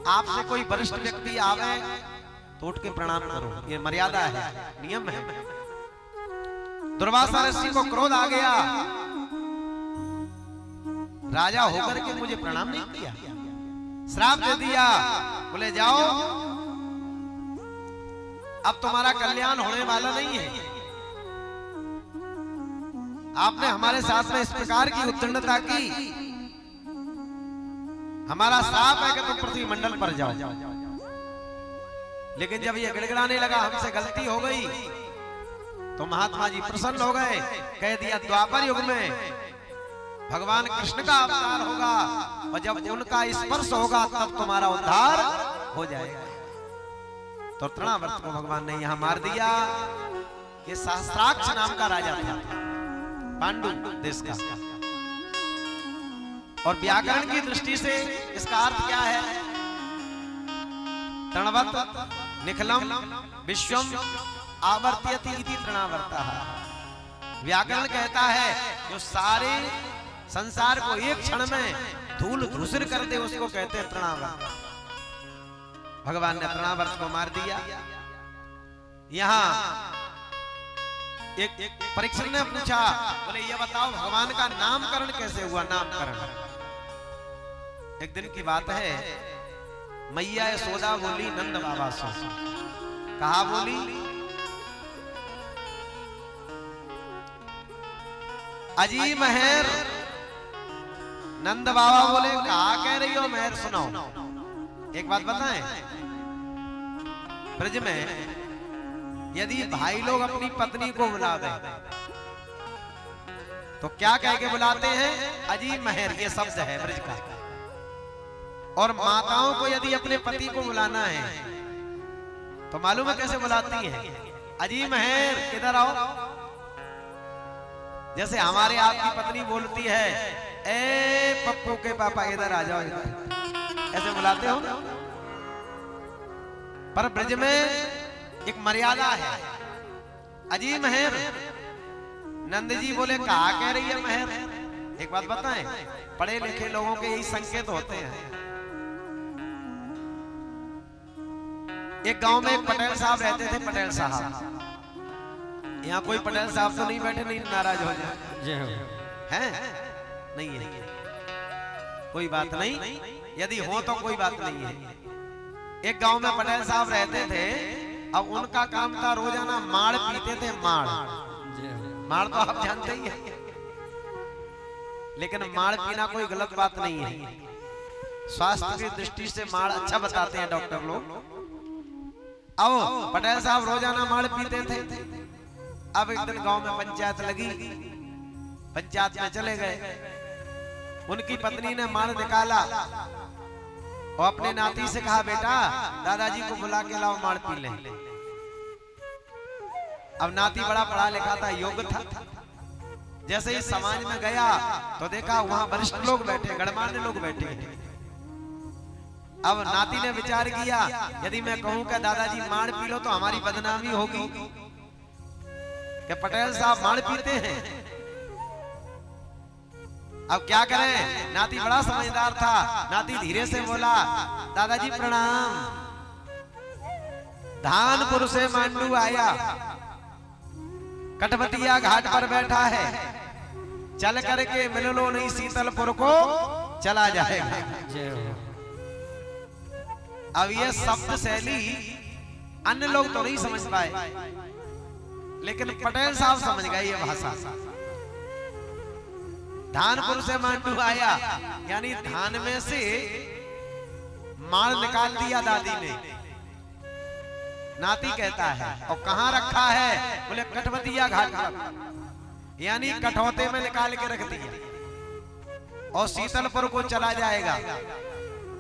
आपसे कोई वरिष्ठ व्यक्ति आवे तो उठ के प्रणाम करो, ये मर्यादा है, नियम है। दुर्वासा ऋषि को क्रोध आ गया, राजा होकर के मुझे प्रणाम नहीं किया, श्राप दे दिया। बोले जाओ, अब तुम्हारा कल्याण होने वाला नहीं है। आपने हमारे साथ में इस प्रकार की उत्तीर्णता की हमारा श्राप है कि तुम पृथ्वी मंडल पर जाओ। लेकिन जब ये गिड़गिड़ाने लगा हमसे गलती हो गई तो महात्मा जी प्रसन्न हो गए, कह दिया द्वापर युग में भगवान कृष्ण का अवतार होगा और जब उनका स्पर्श होगा तब तुम्हारा उद्धार हो जाएगा। तो तृणावर्त को भगवान ने यहां मार दिया। ये सहस्त्राक्ष नाम का राजा था पांडु देश का। और व्याकरण की दृष्टि से इसका अर्थ क्या है? तृणवत निखलम विश्वम आवर्त्यति इति तृणावर्तः। व्याकरण कहता है जो सारे संसार को एक क्षण में धूल धूसर कर दे उसको कहते हैं तृणावर्त। भगवान ने तृणावर्त को मार दिया। यहां एक परीक्षक ने पूछा, बोले ये बताओ भगवान का नामकरण कैसे हुआ? नामकरण एक दिन की बात है, मैया यशोदा बोली नंद बाबा से। कहा बोली? अजी महर। नंद बाबा बोले कहा कह रही हो महर? सुनाओ। एक बात बताएं, ब्रज में यदि भाई लोग अपनी पत्नी को बुलावे तो क्या कह के बुलाते हैं? अजी महर, ये शब्द है ब्रज का। और माताओं को यदि अपने पति को बुलाना है तो मालूम है कैसे बुलाती हैं? अजी महर इधर आओ। जैसे हमारे आपकी पत्नी बोलती है, ए पप्पू के पापा इधर आ जाओ, इधर, ऐसे बुलाते हो। पर ब्रज में एक मर्यादा है। अजी महर। नंद जी बोले कहा कह रही है महर? एक बात बताएं, पढ़े लिखे लोगों के यही संकेत होते हैं। एक गांव में एक पटेल साहब रहते थे। पटेल साहब, यहाँ कोई पटेल साहब तो नहीं बैठे, नहीं नाराज हो जाए हैं? नहीं है, कोई बात नहीं। यदि हो तो कोई बात नहीं है। एक गांव में पटेल साहब रहते थे। अब उनका काम था रोजाना माड़ पीते थे। माड़ तो आप जानते ही हैं, लेकिन माड़ पीना कोई गलत बात नहीं है। स्वास्थ्य की दृष्टि से माड़ अच्छा बताते हैं डॉक्टर लोग। अब पटेल साहब रोजाना माड़ पीते थे। अब एक दिन गांव में पंचायत लगी, पंचायत में चले गए। उनकी पत्नी ने माड़ निकाला और अपने नाती से कहा, बेटा दादाजी को बुला के लाओ, माड़ पी लें। अब नाती बड़ा पढ़ा लिखा था, योग्य था। जैसे ही समाज में गया तो देखा वहां वरिष्ठ लोग बैठे, गणमान्य लोग बैठे। अब नाती ने विचार किया, यदि मैं कहूं कि दादाजी माड़ पी लो तो हमारी बदनामी होगी कि पटेल साहब माड़ पीते हैं। अब क्या करें? नाती बड़ा समझदार था। नाती धीरे से बोला, दादाजी प्रणाम। धानपुर से मांडू आया, कटवतिया घाट पर बैठा है, चल करके मिल लो नहीं शीतलपुर को चला जाएगा। अब ये शब्द शैली अन्य लोग तो नहीं समझ पाए, लेकिन पटेल साहब समझ गए ये भाषा। धानपुर से मांडू आया यानी धान में से माड़ निकाल दिया दादी ने। नाती कहता है और कहां रखा है? बोले कटवतिया घाट पर, यानी कठौते में निकाल के रख दिया और शीतलपुर को चला जाएगा,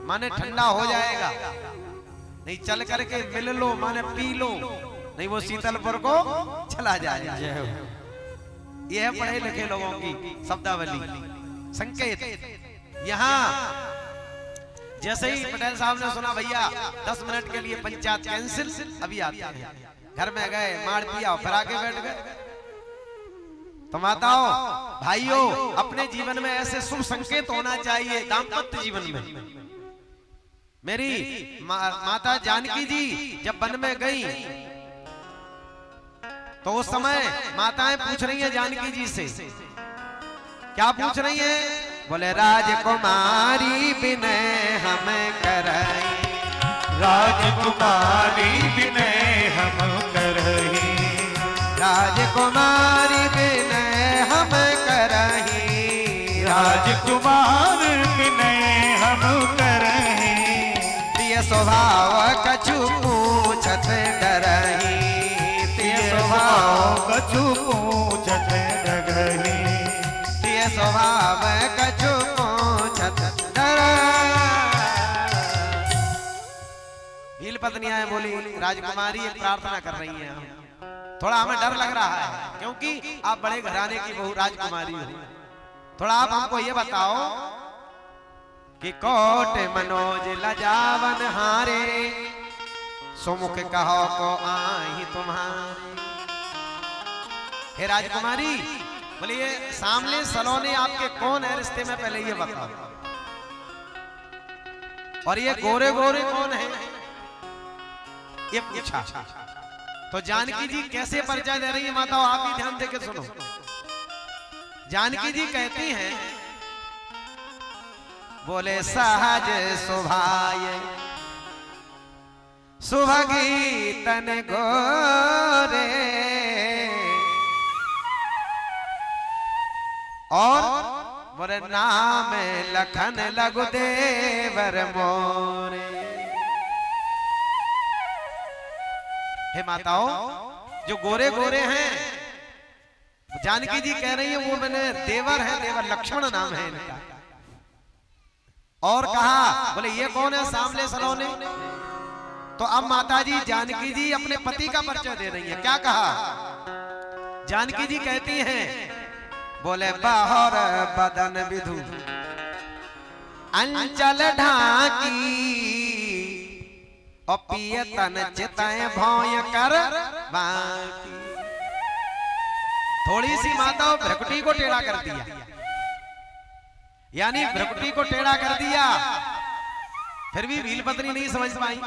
माने ठंडा हो जाएगा। नहीं चल करके मिल लो माने पी लो, नहीं वो शीतलपुर को चला जाएगा। यह है पढ़े लिखे लोगों की शब्दावली, संकेत। यहाँ जैसे ही पटेल साहब ने सुना भैया 10 मिनट के लिए पंचायत कैंसिल, अभी आते हैं, घर में गए, मार पिया, फिर आके बैठ गए। तो माताओं भाइयों, अपने जीवन में ऐसे शुभ संकेत होना चाहिए। दाम्पत्य जीवन में मेरी माता जानकी जी जब वन में गई तो उस समय माताएं पूछ रही हैं जानकी जी से, क्या पूछ रही हैं? बोले राजकुमारी विनय हमें करई, राजकुमारी विनय हम करही, राजकुमारी विनय हमें करई, राजकुमार विनय हम करही। स्वभाव कछु पूछत डरही, तिय स्वभाव कछु पूछत डगही, तिय स्वभाव कछु पूछत डरही। भील पत्नियां बोली राजकुमारी एक प्रार्थना कर रही हैं, थोड़ा हमें डर लग रहा है क्योंकि आप बड़े घराने की बहू राजकुमारी हो, थोड़ा आप हमको ये बताओ कि कोट मनोज लजावन हारे, सुमुख कहो को आई तुम्हारे। हे राजकुमारी बोलिए सामने सलोने आपके कौन है रिश्ते में, पहले ये बताओ, और ये गोरे गोरे कौन है ये पूछा। तो जानकी जी कैसे परिचय दे रही है माताओं, आप भी ध्यान देके सुनो। जानकी जी कहती हैं बोले सहज शोभाए सुभगी तन गोरे, और बोले नाम लखन लघु देवर मोरे। हे माताओं जो गोरे गोरे हैं, जानकी जी कह रही है वो मैंने देवर है, देवर लक्ष्मण नाम है इनका। और कहा बोले ये कौन है सामने सलोने। तो अब माता जी जानकी जी अपने पति का परिचय दे रही है। क्या कहा, जानकी जी कहती हैं बोले बाहर बदन विधु अंचल ढाकी, और पिय तन चिताए भौय कर बाकी। थोड़ी सी माता भ्रकुटी को टेढ़ा कर दिया, यानी भ्रकुटी को टेढ़ा कर दिया, फिर भी भील पत्नी नहीं समझ पाई।